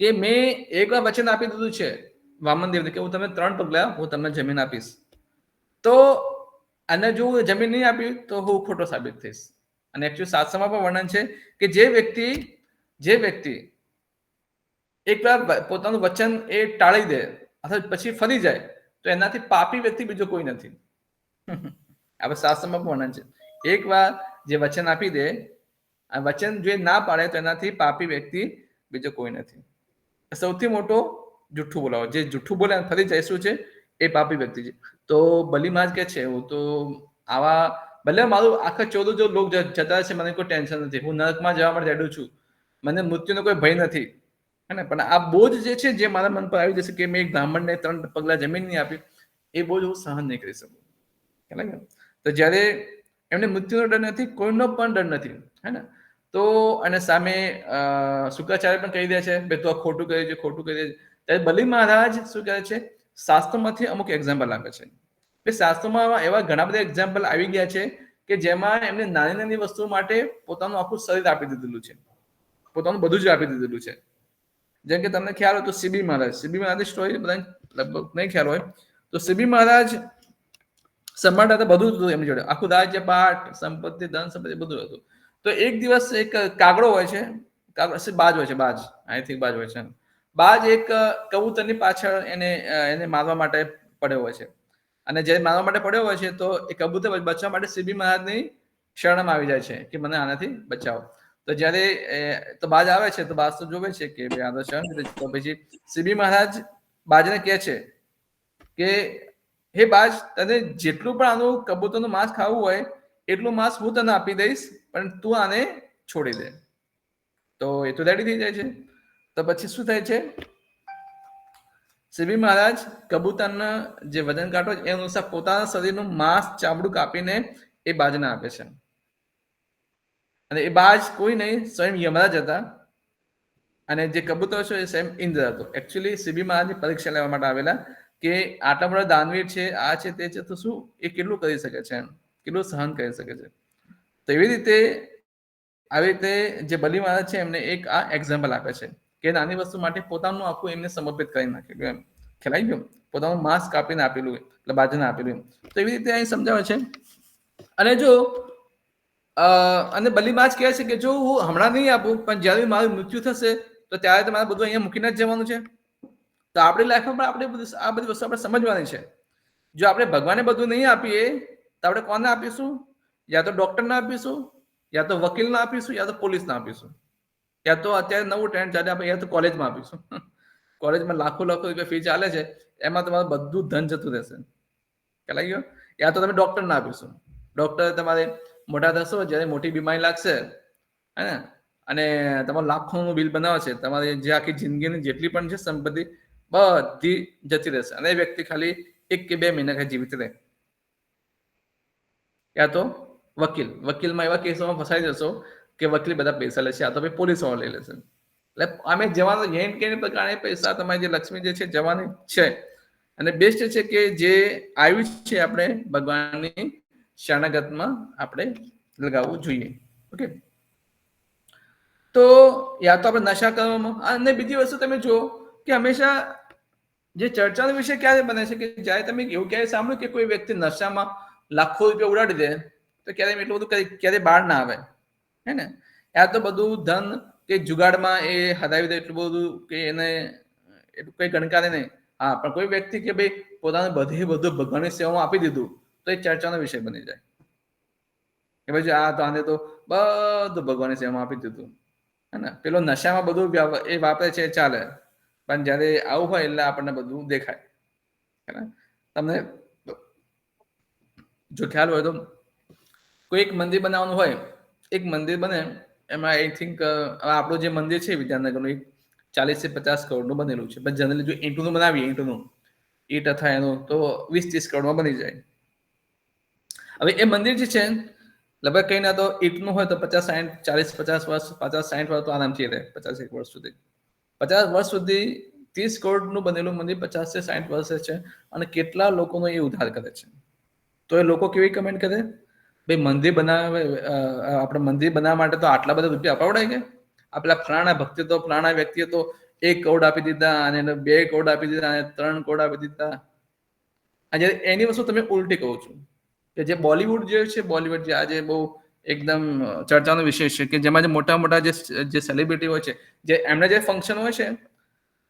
કે મેં એકવાર વચન આપી દીધું છે વામન દેવને કે હું તમને 3 પગલા હું તમને જમીન આપીશ, તો અને જો હું જમીન નહીં આપી તો હું ખોટો સાબિત થઈશ. અને એકચ્યુઅલી શાસ્ત્રમાં પણ વર્ણન છે કે જે વ્યક્તિ એકવાર પોતાનું વચન એ ટાળી દે અથવા પછી ફરી જાય તો એનાથી પાપી વ્યક્તિ બીજો કોઈ નથી. આપણે શાસ્ત્રમાં પણ વર્ણન છે, એકવાર જે વચન આપી દે, આ વચન જો ના પાડે તો એનાથી પાપી વ્યક્તિ બીજો કોઈ નથી. સૌથી મોટો જુઠ્ઠું બોલાવો, જે જુઠ્ઠું બોલે ફરી જાય શું છે? એ પાપી વ્યક્તિ છે. તો બલિ મહારાજ કે છે હું તો આવા ભલે મારું આખા 14 લોક જતા છે, મને કોઈ ટેન્શન નથી, હું નરકમાં જવા માટે રેડી છું, મને મૃત્યુનો કોઈ ભય નથી, હે ને. પણ આ બોજ જે છે જે મારા મન પર આવી જશે કે મેં એક બ્રાહ્મણને 3 પગલા જમીન નહીં આપી, એ બોજ હું સહન નહીં કરી શકું. તો જ્યારે એમને મૃત્યુનો ડર નથી, કોઈનો પણ ડર નથી, હે ને. તો અને સામે શુક્રાચાર્ય પણ કહી દે છે બે તો ખોટું કરે છે, ખોટું કરે છે. ત્યારે બલિ મહારાજ શું કહે છે? શાસ્ત્રોમાંથી અમુક એક્ઝામ્પલ આપે છે. એ શાસ્ત્રોમાં એવા ઘણા બધા એક્ઝામ્પલ આવી ગયા છે કે જેમાં એમને નાની નાની વસ્તુ માટે પોતાનું આખું શરીર આપી દીધેલું છે, પોતાનું બધું જ આપી દીધેલું છે. જેમ કે તમને ખ્યાલ હોય તો સીબી મહારાજ સ્ટોરી બધા લગભગ નહીં ખ્યાલ હોય તો સીબી મહારાજ સમ્રાટ હતા, બધું જ હતું એમની જોડે, આખું રાજ્ય પાટ સંપત્તિ ધન સંપત્તિ બધું હતું. તો એક દિવસ એક કાગડો હોય છે, બાજ હોય છે, બાજ, આઈ થિંક બાજ હોય છે. બાજ એક કબૂતરની પાછળ એને મારવા માટે પડ્યો હોય છે, અને જ્યારે મારવા માટે પડ્યો હોય છે તો એ કબૂતર બચવા માટે સીબી મહારાજની શરણમાં આવી જાય છે કે મને આનાથી બચાવો. તો જ્યારે તો બાજ આવે છે તો બાજ તો જોવે છે કે ભાઈ આ તો શરણ, તો પછી સીબી મહારાજ બાજને કહે છે કે હે બાજ, તને જેટલું પણ આનું કબૂતરનું માંસ ખાવું હોય એટલું માંસ હું તને આપી દઈશ, પણ તું આને છોડી દે. તો એ તો રેડી થઈ જાય છે. તો પછી શું થાય છે, સીબી મહારાજ કબૂતરના જે વજન કાંટો એ અનુસાર પોતાના શરીરનું માંસ ચામડું કાપીને એ બાજને આપે છે. અને એ બાજ કોઈ નહીં, સ્વયં યમરાજ હતા. અને જે કબૂતર છે એ સ્વયં ઇન્દ્ર હતો. એકચ્યુઅલી સીબી મહારાજની પરીક્ષા લેવા માટે આવેલા કે આટલા બધા દાનવીર છે, આ છે તે છે, તો શું એ કેટલું કરી શકે છે, કેટલું સહન કરી શકે છે. તો એવી રીતે આવી રીતે જે બલી મહારાજ છે એમને એક આ એક્ઝામ્પલ આપે છે કે નાની વસ્તુ માટે પોતાનું આખું એમને સમર્પિત કરી નાખેલું, એમ ખેલાઈ ગયું, પોતાનું માંસ કાપીને આપેલું, એટલે બાજુને આપેલું. તો એવી રીતે અહીં સમજાવે છે. અને જો અને બલી મહારાજ કહે છે કે જો હું હમણાં નહીં આપું, પણ જ્યારે મારું મૃત્યુ થશે તો ત્યારે તમારે બધું અહીંયા મૂકીને જ જવાનું છે. તો આપણી લાઈફમાં પણ આપણે આ બધી વસ્તુ આપણે સમજવાની છે. જો આપણે ભગવાને બધું નહીં આપીએ તો આપણે કોને આપીશું? યા તો ડોક્ટરને આપીશું, યા તો વકીલને આપીશું, યા તો પોલીસને આપીશું, યા તો અત્યારે નવું ટ્રેન્ડ ચાલે આપણે યા તો કોલેજમાં આપીશું. કોલેજમાં લાખો રૂપિયા ફી ચાલે છે, એમાં તમારું બધું ધન જતું રહેશે, ખ્યાલ ગયો. યા તો તમે ડોક્ટરને આપીશું, ડોક્ટર તમારે મોટા થશો, જ્યારે મોટી બીમારી લાગશે, હે ને, અને તમારું લાખોનું બિલ બનાવે છે, તમારી જે આખી જિંદગીની જેટલી પણ છે સંપત્તિ બધી જતી રહેશે, અને એ વ્યક્તિ ખાલી 1 કે 2 મહિના જીવિત રહે. યા તો વકીલમાં એવા કેસોમાં ફસાઈ જશો કે વકીલ બધા પૈસા લેશે, યા તો ભાઈ પોલીસ વાળો લઈ લેશે. એટલે અમે જવાનું જેન કે પ્રકારે પૈસા તમારી જે લક્ષ્મી જે છે જવાની છે. અને બેસ્ટ છે કે જે આવ્યું છે આપણે ભગવાનની શરણાગતમાં આપણે લગાવવું જોઈએ. ઓકે, તો યા તો આપણે નશા કરવામાં, અને બીજી વસ્તુ તમે જુઓ કે હંમેશા જે ચર્ચાનો વિષય ક્યારે બને છે કે જ્યારે તમે એવું ક્યારે સાંભળ્યું કે કોઈ વ્યક્તિ નશામાં લાખો રૂપિયા ઉડાડી દે, તો ક્યારે એટલું બધું ક્યારે બહાર ના આવે, હે ને. યા તો બધું ધન કે જુગાડમાં એ હરાવી દે, એટલું બધું કે એને એટલું કઈ ગણકારે નહીં. હા, પણ કોઈ વ્યક્તિ કે ભાઈ પોતાને બધું ભગવાનની સેવામાં આપી દીધું, તો એ ચર્ચાનો વિષય બની જાય કે ભાઈ આ તો આને તો બધું ભગવાનની સેવામાં આપી દીધું, હે ને. પેલો નશામાં બધું એ વાપરે છે ચાલે, પણ જ્યારે આવું હોય એટલે આપણને બધું દેખાય. તમને જો ખ્યાલ હોય તો કોઈ એક મંદિર બનાવવાનું હોય, એક મંદિર બને એમાં આઈ થિંક આપણું જે મંદિર છે વિદ્યાનગરનું, 40 થી 50 કરોડનું બનેલું છે. પણ જનરલી જો ઈંટનું બનાવીએ, ઈંટ અથવા એનું તો 20-30 કરોડમાં બની જાય. હવે એ મંદિર જે છે લગભગ કઈ ના તો ઈંટનું હોય તો 50-60 40-50 વર્ષ, 50-60 વર્ષ તો આરામથી રહે. 50 વર્ષ સુધી, 50 વર્ષ સુધી 30 કરોડનું બનેલું મંદિર 50 થી 60 વર્ષે છે, અને કેટલા લોકોનો એ ઉદ્ધાર કરે છે. તો એ લોકો કેવી કમેન્ટ કરે, ભાઈ મંદિર બનાવે, આપણે મંદિર બનાવવા માટે તો આટલા બધા રૂપિયા અપાવડાય કે આપણા ફલાણા ભક્તિ તો ફલાણા વ્યક્તિએ તો 1 કરોડ આપી દીધા, અને 2 કરોડ આપી દીધા, અને 3 કરોડ આપી દીધા. અને એની વસ્તુ તમે ઉલટી કહું છું કે જે બોલિવૂડ જે છે, બોલિવૂડ જે આજે બહુ એકદમ ચર્ચાનો વિષય છે, કે જેમાં જે મોટા મોટા જે સેલિબ્રિટી હોય છે, જે એમના જે ફંક્શન હોય છે,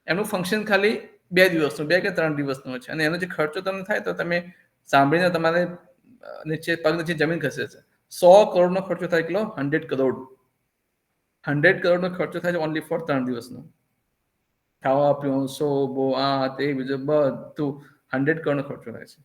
એનું ફંક્શન ખાલી 2 દિવસનું, 2 કે 3 દિવસનું હોય છે, અને એનો જે ખર્ચો તમને થાય તો તમે સાંભળીને તમારે નીચે પગ નીચે જમીન ખસે છે. 100 કરોડનો ખર્ચો થાય, કેટલો? 100 કરોડ. 100 કરોડનો ખર્ચો થાય છે ઓનલી ફોર 3 દિવસનો. ખાવા પીવાનું, શો આ તે બીજું બધું 100 કરોડનો ખર્ચો થાય છે.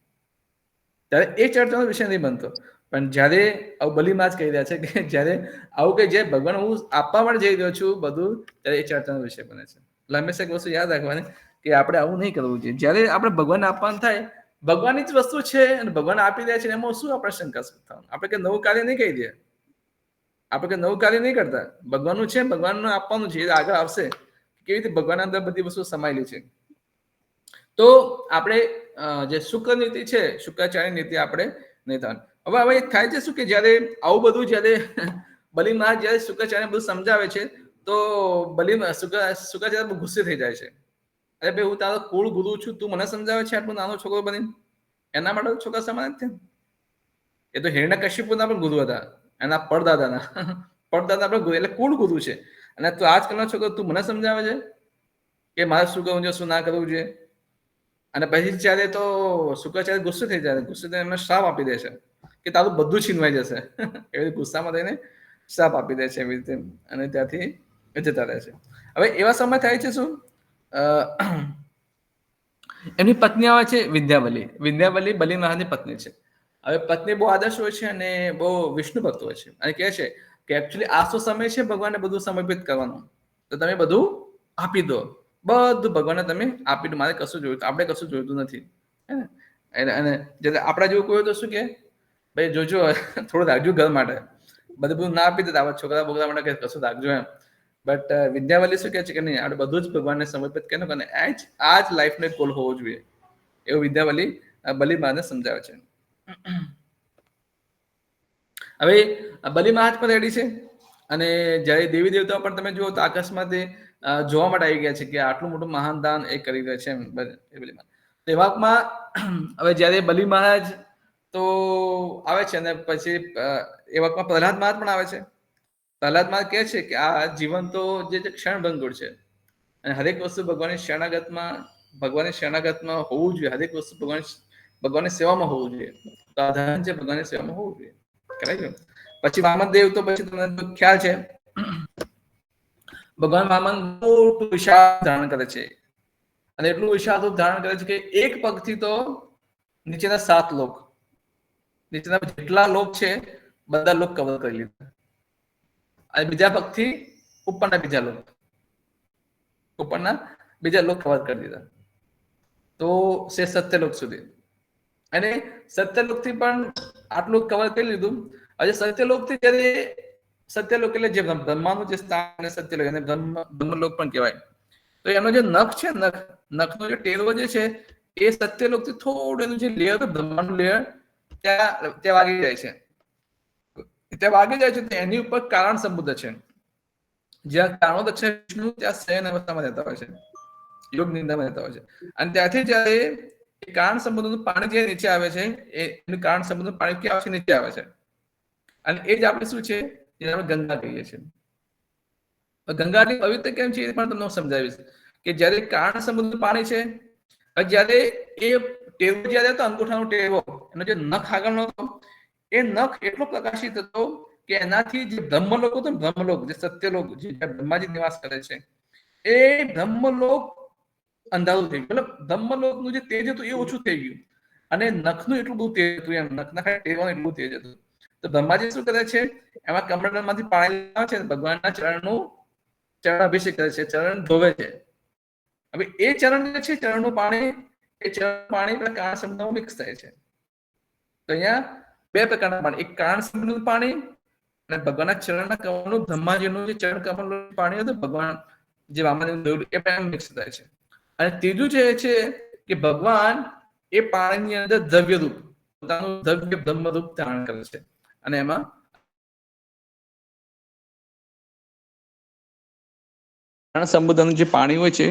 ત્યારે એ ચર્ચાનો વિષય નહીં બનતો. પણ જ્યારે આવું બલી માં જ કહી રહ્યા છે કે જ્યારે આવું કે જે ભગવાન હું આપવા માટે જઈ રહ્યો છું બધું, ત્યારે એ ચર્ચાનો વિષય બને છે. એટલે હંમેશા એક વસ્તુ યાદ રાખવાની કે આપણે આવું નહીં કરવું જોઈએ. જ્યારે આપણે ભગવાનને આપવાનું થાય, ભગવાનની જ વસ્તુ છે અને ભગવાન આપી દે છે, એમાં શું આપણે શંકા થવાનું? આપણે કે નવું કાર્ય નહીં કહી દે, આપણે કે નવું કાર્ય નહીં કરતા. ભગવાનનું છે, ભગવાનને આપવાનું છે, એ આગળ આવશે. કેવી રીતે ભગવાન અંદર બધી વસ્તુ સમાયેલી છે. તો આપણે જે શુક્ર નીતિ છે, શુક્રાચાર્ય નીતિ આપણે નહીં થવાની. હવે થાય છે શું કે જ્યારે આવું બધું જ્યારે બલી મહારાજ જ્યારે શુક્રાચાર્ય બધું સમજાવે છે, તો શુક્રાચાર્ય બહુ ગુસ્સે થઈ જાય છે. અરે ભાઈ, હું તારો કુળ ગુરુ છું, તું મને સમજાવે છે આટલું નાનો છોકરો બની? એના માટે છોકરા સમાન જ છે. એ તો હિરણ્યકશિપુના પણ ગુરુ હતા, એના પડદાદાના પડદાદા પણ ગુરુ, એટલે કુળ ગુરુ છે. અને તું આજકાલનો છોકરો તું મને સમજાવે છે કે મારે શું કરવું જોઈએ, શું ના કરવું જોઈએ. અને પછી ત્યારે તો શુક્રાચાર્ય ગુસ્સે થઈ જાય, ગુસ્સે થઈને એમને શ્રાપ આપી દે છે કે તારું બધું છીનવાઈ જશે. એવી ગુસ્સામાં થઈને શ્રાપ આપી દે છે એવી રીતે, અને ત્યાંથી જતા રહે છે. હવે એવા સમય થાય છે શું, એમની પત્ની આવે છે વિદ્યાવલી. વિદ્યાવલી બલિ મહારાજની પત્ની છે. હવે પત્ની બહુ આદર્શ હોય છે અને બહુ વિષ્ણુ ભક્ત હોય છે, અને કહે છે કે એકચ્યુઅલી આ શું સમય છે ભગવાનને બધું સમર્પિત કરવાનું, તો તમે બધું આપી દો, બધું ભગવાનને તમે આપી દો, મારે કશું જોયું, આપણે કશું જોઈતું નથી. અને જ્યારે આપણા જેવું કોઈ હોય તો શું કે ભાઈ જોજો થોડું રાખજો ઘર માટે, બધું ના આપી દેતા છોકરા બોકરા માટે કશું રાખજો એમ. બટ વિદ્યાવલી શું કહે છે કે નહીં, આપણે બધું જ ભગવાનને સમર્પિત કરીને આ જ લાઈફનો એક ગોલ હોવો જોઈએ, એવું વિદ્યાવલી બલિ મહારાજને સમજાવે છે. હવે બલિ મહારાજ પણ રેડી છે, અને જ્યારે દેવી દેવતાઓ પણ તમે જુઓ તો આકાશમાં તે જોવા માટે આવી ગયા છે કે આટલું મોટું મહાન દાન એ કરી રહ્યા છે એમ. તેવામાં હવે જ્યારે બલિ મહારાજ તો આવે છે, અને પછી એ વખતમાં પ્રહલાદ મહારાજ પણ આવે છે. પ્રહલાદ મહારાજ કહે છે કે આ જીવન તો જે ક્ષણભંગુર છે, અને હરેક વસ્તુ ભગવાનની શરણાગતમાં હોવું જોઈએ, હરેક વસ્તુ ભગવાનની સેવામાં હોવું જોઈએ, સાધારણ છે ભગવાનની સેવામાં હોવું જોઈએ. પછી વામન દેવ તો પછી તમને ખ્યાલ છે, ભગવાન વામન મોટું વિશાળ ધારણ કરે છે, અને એટલું વિશાળ ધારણ કરે છે કે એક પગથી તો નીચેના 7 લોક, નીચેના જેટલા લોક છે બધા લોક કવર કરી લીધા, અને બીજા પગથી ઉપરના બીજા લોક કવર કરી દીધા, તો 7 સુધી. અને 7 થી પણ આટલું કવર કરી લીધું. હવે 7 થી જ્યારે સત્યલોક એટલે જે બ્રહ્માનું જે સ્થાન સત્યલોક, એને બ્રહ્મલોક પણ કહેવાય. તો એનો જે નખ છે, નખનો જે ટેરવો જે છે એ સત્યલોક થી થોડું એનું જે લેયર, બ્રહ્માંડનું લેયર ત્યાં વાગી જાય છે. ત્યાં વાગી જાય છે તો એની ઉપર કારણ સમુદ્ર છે, જ્યાં કારણો દક્ષિણ વિષ્ણુ ત્યાં શયન અવસ્થામાં રહેતા હોય છે, યોગ નિંદ્રામાં રહેતા હોય છે. અને ત્યાંથી જ્યારે કારણ સમુદ્રનું પાણી જે નીચે આવે છે, એનું કારણ સમુદ્રનું પાણી ક્યાં આવે છે, નીચે આવે છે. અને એ જ આપણે શું છે, એને આપણે ગંગા કહીએ છીએ. ગંગા એટલી પવિત્ર કેમ છે એ પણ તમને સમજાવીશ કે જ્યારે કારણ સમુદ્રનું પાણી છે, જ્યારે એ ટેરવો જ્યારે હતો, અંગૂઠાનો ટેરવો, એનો જે નખ આગળનો હતો, એ નખ એટલો પ્રકાશિત હતો કે એનાથી જે બ્રહ્મલોક હતો ને, બ્રહ્મલોક જે સત્યલોક, જે બ્રહ્માજી નિવાસ કરે છે, એ બ્રહ્મલોક અંધારું થઈ ગયું. મતલબ બ્રહ્મલોકનું જે તેજ હતું એ ઓછું થઈ ગયું, અને નખનું એટલું બહુ તેજ હતું, એમ નખના ટેરવાનું એટલું તેજ હતું. તો બ્રહ્માજી શું કરે છે, એમાં કમંડળમાંથી પાણી લાવે છે, ભગવાનના ચરણાભિષેક કરે છે, ચરણ ધોવે છે. હવે એ ચરણ જે છે, ચરણનું પાણી, એ ચરણ પાણી કારણ સમુદ્રમાં મિક્સ થાય છે. તો અહીંયા 2 પ્રકારના પાણી, એક કારણ સમુદ્રનું પાણી અને ભગવાનના ચરણના કમળનું, બ્રહ્માજીનું જે ચરણ કમળનું પાણી હતું, ભગવાન જે વામનદેવ, એ પણ મિક્સ થાય છે. અને ત્રીજું જે છે કે ભગવાન એ પાણીની અંદર દ્રવ્ય રૂપ, પોતાનું દ્રવ્ય બ્રહ્મ રૂપ ધારણ કરે છે, અને એમાં સમુદ્રનું જે પાણી હોય છે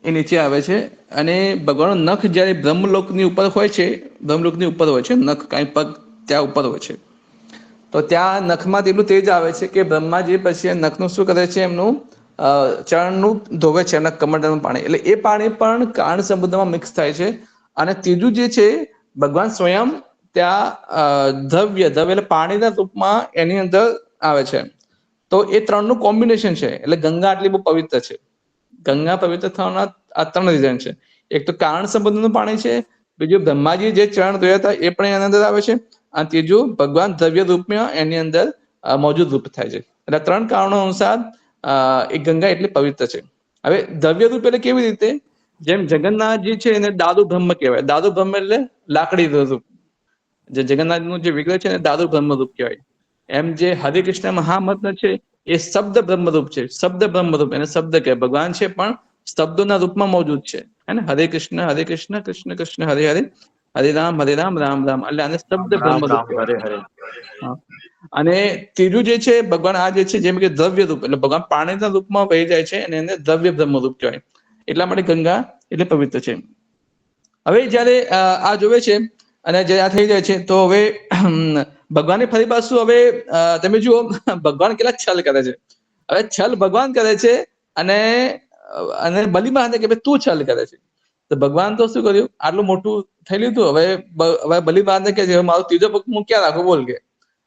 એ નીચે આવે છે. અને ભગવાનનો નખ જ્યારે બ્રહ્મલોકની ઉપર હોય છે, બ્રહ્મલોકની ઉપર હોય છે નખ, કાંઈ પગ ત્યાં ઉપર હોય છે, તો ત્યાં નખમાં એટલું તેજ આવે છે કે બ્રહ્માજી પછી નખનું શું કરે છે, એમનું ચરણનું ધોવે છે, અને કમંડળનું પાણી, એટલે એ પાણી પણ કારણ સમુદ્રમાં મિક્સ થાય છે. અને ત્રીજું જે છે, ભગવાન સ્વયં ત્યાં દ્રવ્ય એટલે પાણીના રૂપમાં એની અંદર આવે છે. તો એ 3નું કોમ્બિનેશન છે, એટલે ગંગા આટલી બહુ પવિત્ર છે. ગંગા પવિત્ર થવાના આ 3 રીઝન છે. એક તો કારણ સંબંધનું પાણી છે, બીજું બ્રહ્માજી જે ચરણ ધોયા હતા એ પણ એની અંદર આવે છે, અને ત્રીજું ભગવાન દ્રવ્ય રૂપમાં એની અંદર મોજૂદ રૂપ થાય છે. એટલે 3 કારણો અનુસાર એ ગંગા એટલી પવિત્ર છે. હવે દ્રવ્ય રૂપ એટલે કેવી રીતે, જેમ જગન્નાથજી છે એને દાદુ બ્રહ્મ કહેવાય. દાદુ બ્રહ્મ એટલે લાકડી રૂપ, જે જગન્નાથનું જે વિગ્રહ છે એને દાદુ બ્રહ્મ રૂપ કહેવાય. એમ જે હરે કૃષ્ણ મહામંત્ર છે એ શબ્દ બ્રહ્મરૂપ છે, શબ્દ બ્રહ્મરૂપ, એને શબ્દ કહે. ભગવાન છે પણ શબ્દોના રૂપમાં મોજૂદ છે, હે ને. હરે કૃષ્ણ કૃષ્ણ કૃષ્ણ હરે હરે, હરે રામ રામ રામ, એટલે આને શબ્દ રામ બ્રહ્મરૂપ રામ કહેવાય. હરે હરે. હા. અને ત્રીજું જે છે ભગવાન આ જે છે, જેમ કે દ્રવ્ય રૂપ, એટલે ભગવાન પાણીના રૂપમાં વહી જાય છે, અને એને દ્રવ્ય બ્રહ્મરૂપ કહેવાય. એટલા માટે ગંગા એટલે પવિત્ર છે. હવે જયારે આ જોવે છે અને જયારે આ થઈ જાય છે, તો હવે ભગવાનની ફરી પાછું હવે તમે જુઓ ભગવાન કેટલા છલ કરે છે. હવે છલ ભગવાન કરે છે અને બલિ મહારાજને કે ભાઈ તું છલ કરે છે. તો ભગવાન તો શું કર્યું, આટલું મોટું થઈ લીધું. હવે બલિ મહારાજને કે છે મારો ત્રીજો પગ હું ક્યાં રાખું બોલ કે.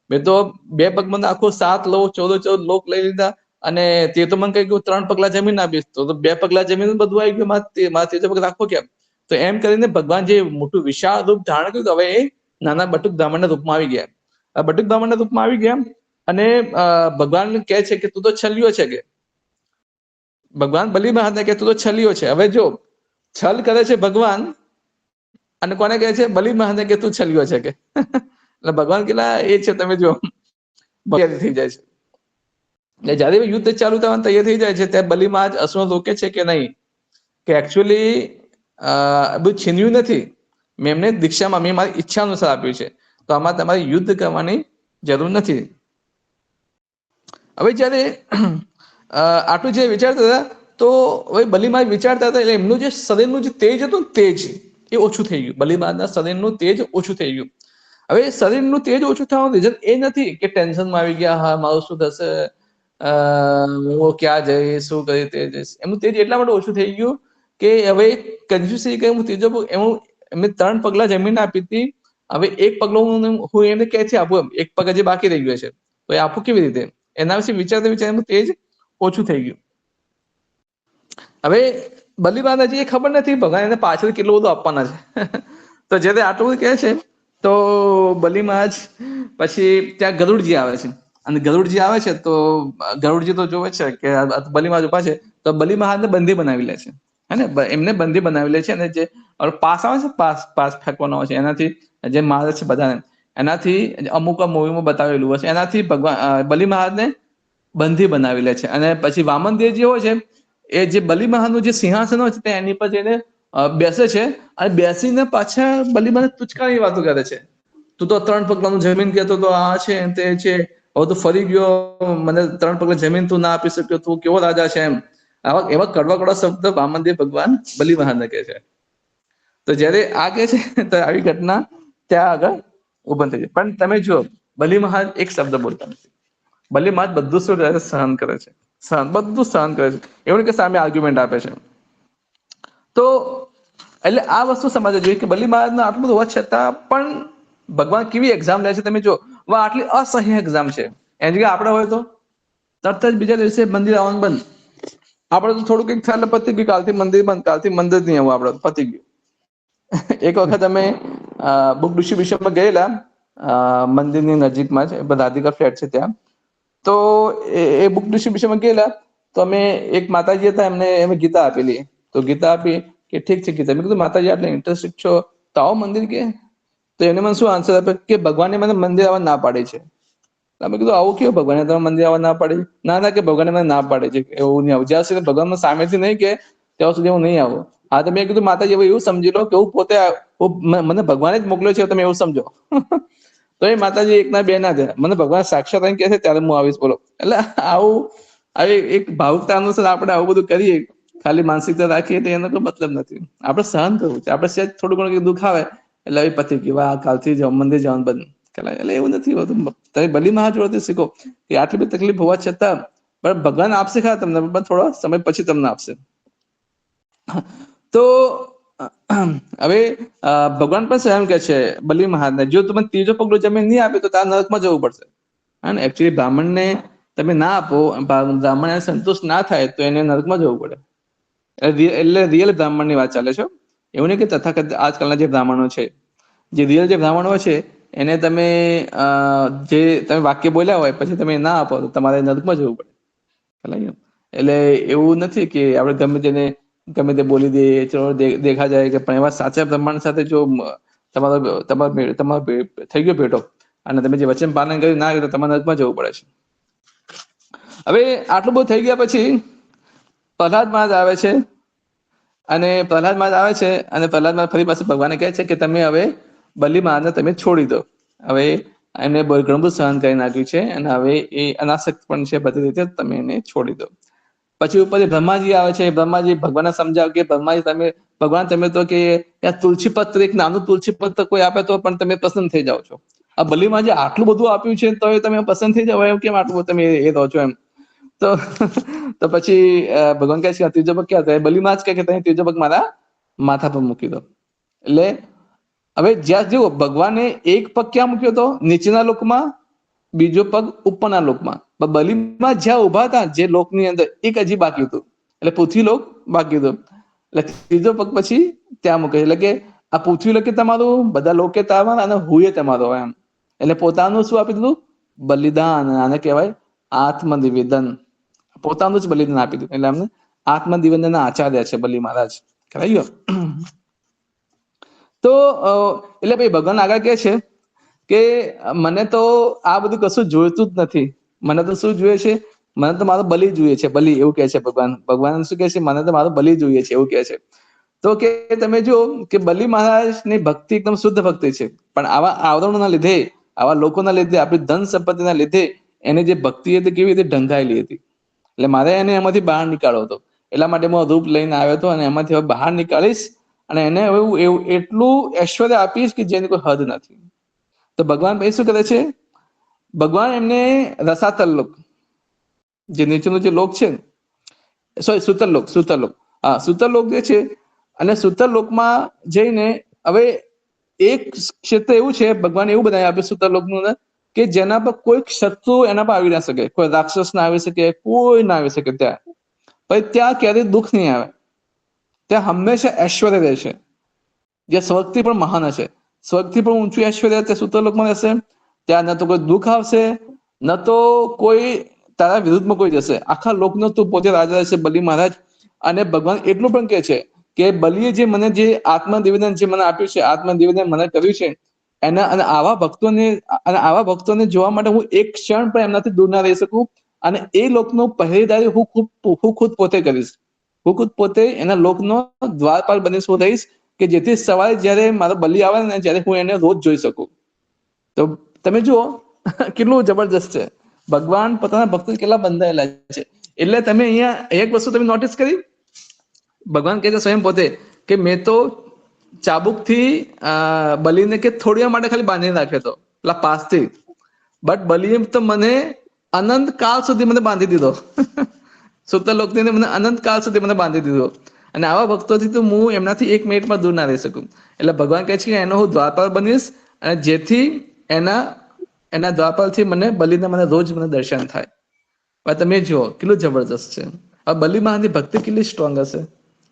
મેં તો 2 પગમાં આખો 7 લોક 14 લોક લઈ લીધા અને તે તો મને કહી ગયું 3 પગલા જમીન આપીશ, તો 2 પગલા જમીન બધું આવી ગયું, મારા ત્રીજો પગ રાખો કેમ. તો એમ કરીને ભગવાન જે મોટું વિશાળ રૂપ ધારણ કર્યું, હવે એ નાના બટુક બ્રાહ્મણના રૂપમાં આવી ગયા. બટુક બ્રાહ્મણના રૂપમાં આવી ગયા અને ભગવાન કહે છે કે તું તો છલ્યો છે કે. ભગવાન બલિ મહારાજને કે તું તો છલ્યો છે. હવે જો છલ કરે છે ભગવાન અને કોને કહે છે, બલિ મહારાજને કે તું છલ્યો છે કે. એટલે ભગવાન કેટલા એ છે તમે જો તૈયારી થઈ જાય છે. એટલે જયારે યુદ્ધ ચાલુ થવાની તૈયારી થઈ જાય છે ત્યારે બલિ મહારાજ અસુરો રોકે છે કે નહીં, કે એકચ્યુઅલી બધું છીન્યું નથી, મેં એમને દીક્ષામાં મેં મારી ઈચ્છા અનુસાર આપ્યું છે, તો આમાં તમારે યુદ્ધ કરવાની જરૂર નથી. હવે જયારે આટલું જે વિચારતા હતા તો હવે બલિ મહારાજ વિચારતા હતા એટલે એમનું જે શરીરનું જે તેજ હતું ને તેજ એ ઓછું થઈ ગયું. બલિ મહારાજના શરીરનું તેજ ઓછું થઈ ગયું. હવે શરીરનું તેજ ઓછું થવાનું રીઝન એ નથી કે ટેન્શનમાં આવી ગયા, હા મારું શું થશે, ક્યાં જઈશ, શું કરી તે જઈશ. એમનું તેજ એટલા માટે ઓછું થઈ ગયું કે હવે કન્ફ્યુઝ થઈ ગયું. ત્રીજો પગ એમને 3 પગલા જમીન આપી હતી, હવે 1 પગલો હું એને ક્યાંથી આપું, 1 પગ હજી બાકી રહી ગયો છે તો એ આપું કેવી રીતે, એના વિશે વિચારતા વિચારતા તેજ ઓછું થઈ ગયું. હવે બલિ મહારાજજી એ ખબર નથી ભગવાન એને પાછળ કેટલું બધું આપવાના છે. તો જ્યારે આટલું બધું કહે છે તો બલિ મહારાજ પછી ત્યાં ગરુડજી આવે છે અને ગરુડજી આવે છે તો ગરુડજી તો જોવે છે કે બલિ મહારાજ ઉભા છે, તો બલિ મહારાજને બંદી બનાવી લે છે. હે ને, એમને બંદી બનાવી લે છે અને જે પાસ આવે છે, પાસ ફેંકવાનો આવે છે, એનાથી જે મારે છે બધાને, એનાથી અમુક મૂવીમાં બતાવેલું હશે, એનાથી ભગવાન બલિ મહારાજને બંધી બનાવી લે છે. અને પછી વામનદેવ જે હોય છે એ જે બલિ મહારાજનું જે સિંહાસન હોય છે એની પર જઈને બેસે છે અને બેસીને પાછા બલિ મહારાજ તુચકાની વાતો કરે છે. તું તો 3 પગલાનું જમીન કહેતો તો આ છે તે છે, હવે તો ફરી ગયો, મને 3 પગલા જમીન તું ના આપી શક્યો, તું કેવો રાજા છે એમ. એવા કડવા કડવા શબ્દ વામનદેવ ભગવાન બલિ મહારાજને કહે છે. તો જયારે આ કહે છે તો આવી ઘટના ત્યાં આગળ ઉભા થઈ જાય. પણ તમે જુઓ બલિ મહારાજ એક શબ્દ બોલતા નથી. બલિ મહારાજ બધું શું સહન કરે છે, બધું સહન કરે છે, એવું નહીં કે સામે આર્ગ્યુમેન્ટ આપે છે. તો એટલે આ વસ્તુ સમજવી જોઈએ કે બલિ મહારાજને આટલું બધું હોવા છતાં પણ ભગવાન કેવી એક્ઝામ લે છે તમે જો. આટલી અસહ્ય એક્ઝામ છે, એની જગ્યાએ આપણે હોય તો તરત જ બીજા દિવસે મંદિર આવવાનું બંધ. આપણે તો થોડું કંઈક થાય પતી ગયું, કાલથી મંદિર બંધ, કાલથી મંદિર નહીં આવું, આપણે પતી ગયું. એક વખત અમે બુક ડિસ્ટ્રીબ્યુશનમાં ગયેલા, મંદિરની નજીકમાં છે, રાધિકા ફ્લેટ છે ત્યાં. તો એ બુક ડિસ્ટ્રીબ્યુશનમાં ગયેલા તો અમે એક માતાજી હતા, એમને ગીતા આપેલી. તો ગીતા આપી કે ઠીક છે ગીતા. મેં કીધું માતાજી આટલે ઇન્ટરેસ્ટેડ છો તો આવો મંદિર કે. તો એને મને શું આન્સર આપે કે ભગવાને મને મંદિર આવવા ના પાડે છે. તમે કીધું આવું કેવું, ભગવાને તમે મંદિર આવવા ના પાડે? ના કે ભગવાને મને ના પાડે છે, એવું નહીં આવું. જ્યાં સુધી ભગવાન સામેથી નહીં કે ત્યાં સુધી હું નહીં આવું. હા તો મેં કીધું માતાજી એવું સમજી લો કે હું પોતે મને ભગવાને જ મોકલ્યો છે, તમે એવું સમજો. તો એ માતાજી એક ના બે ના થયા, મને ભગવાન સાક્ષાત આવીને કહે છે ત્યારે હું આવીશ, બોલો. એટલે આવું આવી એક ભાવુકતા અનુસાર આપણે આવું બધું કરીએ, ખાલી માનસિકતા રાખીએ તો એનો કોઈ મતલબ નથી. આપણે સહન કરવું છે. આપણે સહેજ થોડું ઘણું દુઃખ આવે એટલે એ પતી ગયું, કાલથી મંદિર જવાનું બંધ. એટલે એવું નથી હોતું. તમે બલિ મહારાજ જોડેથી શીખો કે આટલી બધી તકલીફ હોવા છતાં પણ ભગવાન આપશે ખરા તમને, પણ થોડો સમય પછી તમને આપશે. તો હવે ભગવાન પણ એમ કે છે બલિ મહારાજને, જો તમે ત્રીજો પગલું જમીન નહીં આપે તો તારે નરકમાં જવું પડશે. હા ને, એકચ્યુઅલી બ્રાહ્મણને તમે ના આપો, બ્રાહ્મણ સંતોષ ના થાય તો એને નરકમાં જવું પડે. એટલે રિયલ બ્રાહ્મણની વાત ચાલે છે, એવું નહીં કે તથાકથિત આજકાલના જે બ્રાહ્મણો છે. જે રિયલ જે બ્રાહ્મણો છે એને તમે જે તમે વાક્ય બોલ્યા હોય પછી તમે ના આપો તો તમારે નરકમાં જવું પડે. એટલે એવું નથી કે આપણે ગમે તેને ગમે તે બોલી દઈએ, ચલો દેખા જાય કે પણ એવા સાચા બ્રાહ્મણ સાથે જો તમારો થઈ ગયો ભેટો અને તમે જે વચન પાલન કર્યું ના કર્યું તો તમારે નરકમાં જવું પડે છે. હવે આટલું બધું થઈ ગયા પછી પ્રહલાદ મહારાજ આવે છે અને પ્રહલાદ મહારાજ આવે છે અને પ્રહલાદ મહારાજ ફરી પાછું ભગવાને કહે છે કે તમે હવે બલિ મહારાજને તમે છોડી દો. હવે એમને ઘણું બધું સહન કરી નાખ્યું છે અને હવે એ અનાસક્ત પણ છે, બધી રીતે તમે એને છોડી દો. પછી ઉપર બ્રહ્માજી આવે છે. બ્રહ્માજી ભગવાનને સમજાવ કે ભગવાન તમે તો કે તુલસી પત્ર, એક નાનું તુલસી પત્ર કોઈ આપે તો પણ તમે પ્રસન્ન થઈ જાઓ છો. આ બલીમાં જે આટલું બધું આપ્યું છે તો તમે પસંદ થઈ જાવ એમ કેમ આટલું તમે એ રહો છો એમ. તો તો પછી ભગવાન કહે છે ત્રીજો પગ ક્યાં થાય? બલીમાં જ કહે કે તમે ત્રીજો પગ મારા માથા પર મૂકી દો. એટલે હવે જ્યાં જુઓ ભગવાને એક પગ ક્યાં મૂક્યો હતો? નીચેના લોકમાં, બીજો પગ ઉપરના લોકમાં. બલીમાં જ્યાં ઉભા હતા જે લોકની અંદર એક હજી બાકી હતું, એટલે પૃથ્વી લોક બાકી હતું. એટલે ત્રીજો પગ પછી ત્યાં મૂકે. એટલે કે આ પૃથ્વી લોકે તમારું, બધા લોકે તમારા અને હુંએ તમારો એમ. એટલે પોતાનું શું આપી દીધું? બલિદાન. આને કહેવાય આત્મનિવેદન. પોતાનું જ બલિદાન આપી દીધું. એટલે અમને આત્મનિવેદનના આચાર્ય છે બલિ મહારાજ. ખ્યાલ આવ્યો? તો એટલે ભાઈ ભગવાન આગળ કહે છે કે મને તો આ બધું કશું જોઈતું જ નથી. મને તો શું જોઈએ છે? મને તો મારો બલિ જોઈએ છે. બલિ એવું કહે છે ભગવાન. ભગવાન શું કહે છે? મને તો મારો બલિ જોઈએ છે એવું કહે છે. તો કે તમે જો કે બલિ મહારાજની ભક્તિ એકદમ શુદ્ધ ભક્તિ છે, પણ આવા આવરણોના લીધે, આવા લોકોના લીધે, આપણી ધન સંપત્તિના લીધે એની જે ભક્તિ હતી કેવી રીતે ઢંકાયેલી હતી. એટલે મારે એને એમાંથી બહાર નીકાળવો હતો. એટલા માટે હું રૂપ લઈને આવ્યો હતો અને એમાંથી હવે બહાર નીકાળીશ અને એને હવે એવું એટલું ઐશ્વર્ય આપીશ કે જેની કોઈ હદ નથી. તો ભગવાન ભાઈ શું કરે છે? ભગવાન એમને રસાતલ લોક, જે નીચેનો જે લોક છે, સોરી સુતરલોક, સુતરલોક, હા સુતરલોક જે છે, અને સુતરલોકમાં જઈને હવે એક ક્ષેત્ર એવું છે ભગવાન એવું બનાવી આપ્યું સુતરલોકનું અંદર કે જેના પર કોઈ શત્રુ એના પર આવી ના શકે, કોઈ રાક્ષસ ના આવી શકે, કોઈ ના આવી શકે ત્યાં. પછી ત્યાં ક્યારેય દુઃખ નહીં આવે. ત્યાં હંમેશા ઐશ્વર્ય રહેશે, જે સ્વર્ગથી પણ મહાન હશે. સ્વર્ગથી પણ ઊંચું ઐશ્વર્ય તે સુતરલોકમાં રહેશે. ત્યાં ન તો કોઈ દુઃખ આવશે, ન તો કોઈ તારા વિરુદ્ધમાં કોઈ જશે. આખા લોકનો તું પોતે રાજા રહેશે બલિ મહારાજ. અને ભગવાન એટલું પણ કહે છે કે બલિએ જે મને જે આત્મનિવેદન જે મને આપ્યું છે, આત્મનિવેદન મને કર્યું છે, એના અને આવા ભક્તોને જોવા માટે હું એક ક્ષણ પણ એમનાથી દૂર ના રહી શકું. અને એ લોકનો પહેરેદારી હું ખુદ પોતે કરીશ. હું ખુદ પોતે એના લોકનો દ્વારપાલ બની શું રહીશ કે જેથી સવારે જયારે મારો બલિ આવે ને ત્યારે હું એને રોજ જોઈ શકું. તો તમે જુઓ કેટલું જબરજસ્ત છે. ભગવાન પોતાના ભક્તો કેટલા બંધાયેલા છે. એટલે તમે અહીંયા એક વસ્તુ તમે નોટિસ કરી, ભગવાન કહે છે સ્વયં પોતે કે મેં તો ચાબુકથી બલિને કે થોડી વાર માટે ખાલી બાંધીને રાખ્યો હતો પેલા પાસથી, બટ બલિએ તો મને અનંત કાળ સુધી મને બાંધી દીધો. સુતરલોકને મને અનંત કાળ સુધી મને બાંધી દીધો. અને આવા ભક્તોથી તો હું એમનાથી એક મિનિટમાં દૂર ના રહી શકું. એટલે ભગવાન કહે છે કે એનો હું દ્વારપાલ બનીશ, અને જેથી એના દ્વારપાલથી મને બલિને મને રોજ મને દર્શન થાય. હવે તમે જુઓ કેટલું જબરજસ્ત છે. હવે બલિ મહારાજની ભક્તિ કેટલી સ્ટ્રોંગ હશે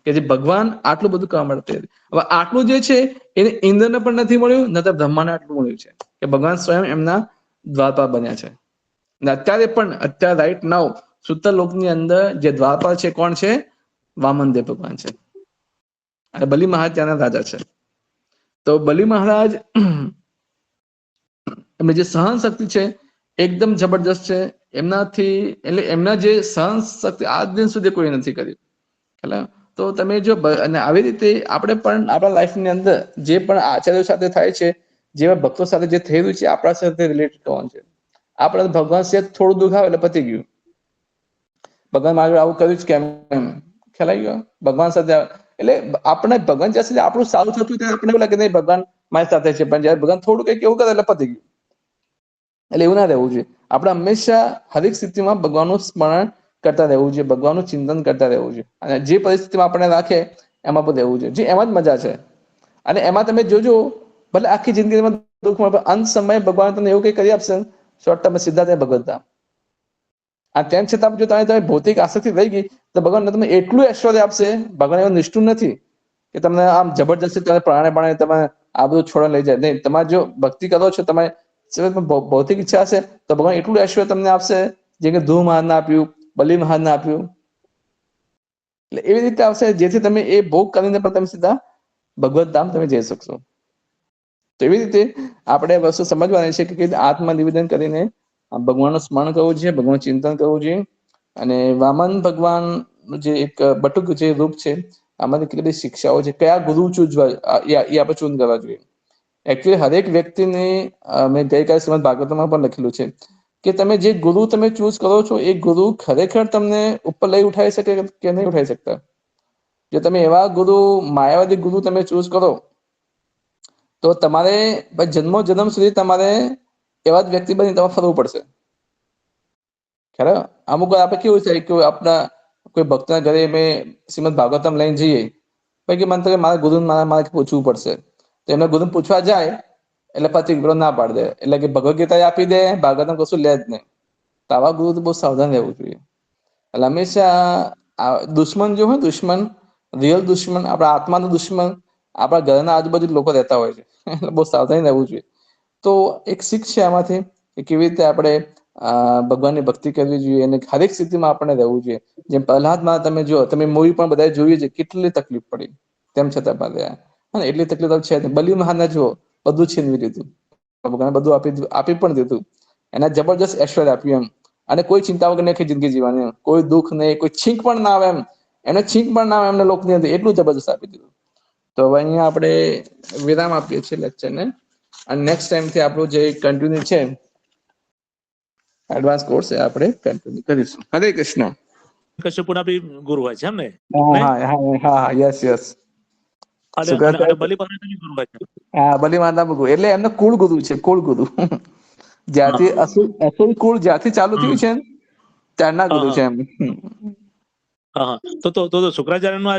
કે જે ભગવાન આટલું બધું કામ મળते. હવે આટલું જે છે એને ઇન્દ્રને પણ નથી મળ્યું, ન તો બ્રહ્માને આટલું મળ્યું છે કે ભગવાન સ્વયં એમના દ્વારપાલ બન્યા છે. અને અત્યારે પણ અત્યારે રાઈટ નાઉ સુતરલોકની અંદર જે દ્વારપાલ છે કોણ છે? વામનદેવ ભગવાન છે. અને બલિ મહારાજ ત્યાંના રાજા છે. તો બલિ મહારાજ એમની જે સહન શક્તિ છે એકદમ જબરજસ્ત છે. એમનાથી એટલે એમના જે સહન શક્તિ આજ દિન સુધી કોઈ નથી કરી. એટલે તો તમે જો અને આવી રીતે આપણે પણ આપણા લાઈફની અંદર જે પણ આચાર્યો સાથે થાય છે, જેવા ભક્તો સાથે જે થઈ રહ્યું છે, આપણા સાથે રિલેટેડ કરવાનું છે. આપણે ભગવાન છે થોડું દુઃખ આવે એટલે પતી ગયું. ભગવાન મારે આવું કર્યું જ કેમ ખ્યાલ ગયો ભગવાન સાથે. એટલે આપણે ભગવાન જ્યાં સુધી આપણું સારું થતું ત્યારે આપણે એવું લાગે નહીં ભગવાન મારી સાથે છે, પણ જયારે ભગવાન થોડું કંઈક એવું કરે એટલે પતી ગયું. એટલે એવું ના રહેવું જોઈએ. આપણે હંમેશા હરેક સ્થિતિમાં ભગવાનનું સ્મરણ કરતા રહેવું જોઈએ, ભગવાનનું ચિંતન કરતા રહેવું જોઈએ. અને જે પરિસ્થિતિમાં આપણે રાખે એમાં પણ રહેવું જોઈએ. જે એમાં જ મજા છે. અને એમાં તમે જોજો ભલે આખી જિંદગીમાં દુઃખ મળે, અંત સમયે ભગવાન તમને એવું કંઈ કરી આપશે શોર્ટ તમે સીધા ત્યાં ભગવત ધામ. આ તેમ છતાં જો તમે ભૌતિક આસક્તિ રહી ગઈ તો ભગવાન તમને એટલું ઐશ્વર્ય આપશે. ભગવાન એવો નિષ્ઠુર નથી કે તમને આમ જબરજસ્તી તમે પ્રાણે તમે આ બધું છોડવા લઈ જાય નહીં. તમારે જો ભક્તિ કરો છો, તમે ભૌતિક ઈચ્છા હશે તો ભગવાન એટલું ઐશ્વર્ય તમને આપશે જે કે ધ્રુવ મહારાજને આપ્યું, બલિ મહારાજને આપ્યું. એટલે એવી રીતે આવશે જેથી તમે એ ભોગ કરીને પણ તમે સીધા ભગવત ધામ તમે જઈ શકશો. તો એવી રીતે આપણે વસ્તુ સમજવાની છે કે આત્મનિવેદન કરીને ભગવાનનું સ્મરણ કરવું જોઈએ, ભગવાનનું ચિંતન કરવું જોઈએ. અને વામન ભગવાન જે એક બટુક જે રૂપ છે, આમાંથી કેટલી બધી શિક્ષાઓ છે. કયા ગુરુ ચૂઝવા એ આપણે ચૂઝ કરવા જોઈએ. એકચ્યુઅલી હરેક વ્યક્તિને મેં ગઈકાલે શ્રીમદ ભાગવતમાં પણ લખેલું છે કે તમે જે ગુરુ તમે ચૂઝ કરો છો એ ગુરુ ખરેખર તમને ઉપર લઈ ઉઠાવી શકે કે નહીં ઉઠાવી શકતા. જો તમે એવા ગુરુ માયાવાદી ગુરુ તમે ચૂઝ કરો તો તમારે જન્મો જન્મ સુધી તમારે એવા જ વ્યક્તિ બની તમારે ફરવું પડશે. ખરા અમુક વાર આપણે કેવું છે કે આપણા કોઈ ભક્તના ઘરે મેં શ્રીમદ ભાગવતમ લઈને જઈએ, પછી મને તો મારા ગુરુ મારે પૂછવું પડશે, તો એમને ગુરુ પૂછવા જાય એટલે પછી ગુરુ ના પાડી દે, એટલે કે ભગવદ ગીતા આપી દે, ભાગવતમ કશું લે જ નહીં. તો આવા ગુરુ બહુ સાવધાન રહેવું જોઈએ. એટલે હંમેશા દુશ્મન જો હોય, દુશ્મન રિયલ દુશ્મન, આપણા આત્માનું દુશ્મન આપણા ઘરના આજુબાજુ લોકો રહેતા હોય છે, એટલે બહુ સાવધાની રહેવું જોઈએ. તો એક શીખ છે આમાંથી કે કેવી રીતે આપણે ભગવાનની ભક્તિ કરવી જોઈએ અને હરેક સ્થિતિમાં આપણે રહેવું જોઈએ. જેમ પ્રહલાદમાં તમે જો, તમે મૂવી પણ બધા જોયું છે, કેટલી તકલીફ પડી તેમ છતાં રહ્યા. એટલી તકલીફ છે. બલી મહારાજ જુઓ, બધું છીનવી દીધું, બધું આપી પણ દીધું, એને જબરજસ્ત ઐશ્વર્ય આપ્યું એમ, અને કોઈ ચિંતા વગર આખી જિંદગી જીવવાની, કોઈ દુઃખ નહીં, કોઈ છીંક પણ ના આવે એમ, એને છીંક પણ ના આવે એમને લોકની અંદર, એટલું જબરજસ્ત આપી દીધું. તો હવે અહીંયા આપણે વિરામ આપીએ છીએ લેક્ચરને, અને નેક્સ્ટ ટાઈમથી આપણું જે કન્ટિન્યુ છે એડવાન્સ કોર્સ એ આપણે કન્ટિન્યુ કરીશું. હરે કૃષ્ણ. કશ્યપના બી ગુરુ હોય છે એમ ને? હા, યસ યસ. અને બલિ મહારાજ બી ગુરુ હોય છે. હા, બલિ મહારાજ ગુરુ એટલે એમનો કુળ ગુરુ છે, કુળ ગુરુ. જ્યાંથી અસુર કુળ જ્યાંથી ચાલુ થયું છે ત્યારના ગુરુ છે એમ. તો શુક્રાચાર્યનું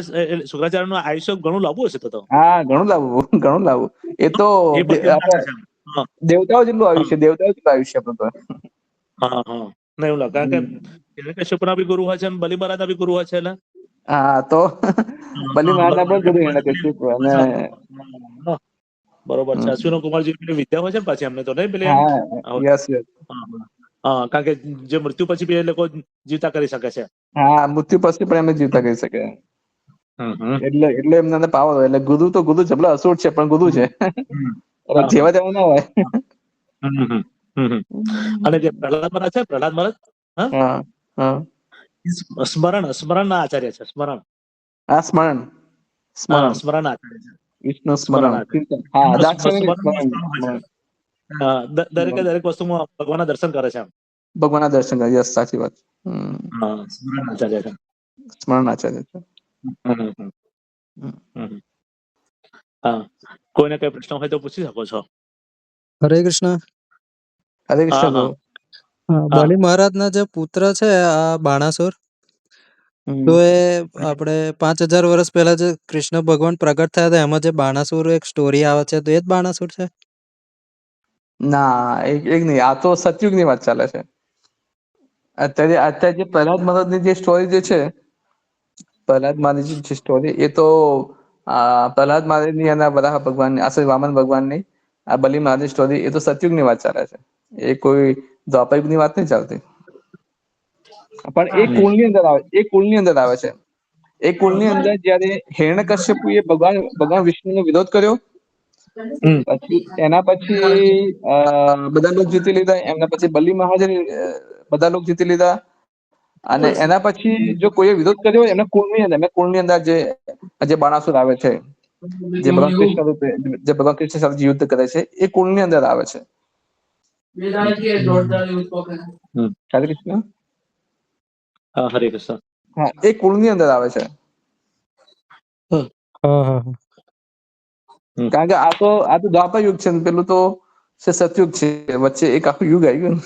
આયુષ્ય ઘણું લાંબુ હશે તો. હા, ઘણું લાંબુ. એ તો એ પછી ના છે એમ. દેવતાઓ જેટલું આયુષ્ય, આપણું તો. ના એવું લાગે, કારણ કે હિરણ્યકશ્યપના બી ગુરુ હોય છે અને બલિ મહારાજના બી ગુરુ હોય છે. હા, તો બલિ મહારાજના પણ ગુરુ હિરણ્યકશ્યપ અને બરોબર છે. અશ્વિનો કુમારજી વિદ્યા હોય છે ને પાછી એમને તો નહીં પેલી એમ. હા, યસ. કારણ કે જે મૃત્યુ પછી બી એ લોકો જીવતા કરી શકે છે. હા, મૃત્યુ પછી પણ એમને જીવતા કરી શકે. એટલે એમને પાવર હોય. એટલે ગુરુ તો ગુરુ જબલા અસુર છે, પણ ગુરુ છે. જેવા તેવા ના હોય. અને જે પ્રહલાદ મહારાજ છે, પ્રહલાદ મહારાજ સ્મરણ ના આચાર્ય છે. સ્મરણ સ્મરણ આચાર્ય છે. વિષ્ણુ સ્મરણ સ્મરણ. આચાર્ય હા, એમનું દાક્ષાયણી સ્મરણનું સ્થાન હોય છે. દરેક વસ્તુમાં ભગવાનના દર્શન કરે છે. ભગવાનના દર્શન કરે, યસ, સાચી વાત. સ્મરણ આચાર્ય છે. સ્મરણ આચાર્ય છે. કોઈને કઈ પ્રશ્ન હોય તો પૂછી શકો છો. હરે કૃષ્ણ. હરે કૃષ્ણ. બલિ મહારાજના જે પુત્ર છે આ બાણાસુર, તો એ આપણે 5000 વર્ષ પહેલા જે કૃષ્ણ ભગવાન પ્રગટ થયા હતા એમાં જે બાણાસુર એક સ્ટોરી આવે છે, તો એ જ બાણાસુર છે? ના, એક નહીં. આ તો સતયુગની વાત ચાલે છે. અત્યારે જે પ્રહલાદ મહારાજની જે સ્ટોરી જે છે, પ્રહલાદ મહારાજની જે સ્ટોરી, એ તો પ્રહલાદ મહારાજની અને બધા ભગવાનની, વામન ભગવાનની, આ બલિ મહારાજની સ્ટોરી, એ તો સતયુગની વાત ચાલે છે. એ કોઈ દ્વાપરયુગની વાત નહીં ચાલતી. પણ એ કુળની અંદર આવે છે. એ કુળની અંદર જયારે હિરણ્યકશ્યપુએ ભગવાન વિષ્ણુનો વિરોધ કર્યો, પછી એના પછી બધા લોકો જીતી લીધા. એમના પછી બલિ મહારાજે બધા લોકો જીતી લીધા. અને એના પછી જો કોઈએ વિરોધ કર્યો હોય એમના કુળની અંદર જે બાણાસુર આવે છે, જે ભગવાન કૃષ્ણ સાથે યુદ્ધ કરે છે, એ કુળની અંદર આવે છે. હરે કૃષ્ણ. હરે કૃષ્ણ. હા, એ કુળની અંદર આવે છે. કારણ કે આ તો દ્વાપર યુગ છે, પેલું તો સતયુગ છે. વચ્ચે એક આખું યુગ આવી ગયું.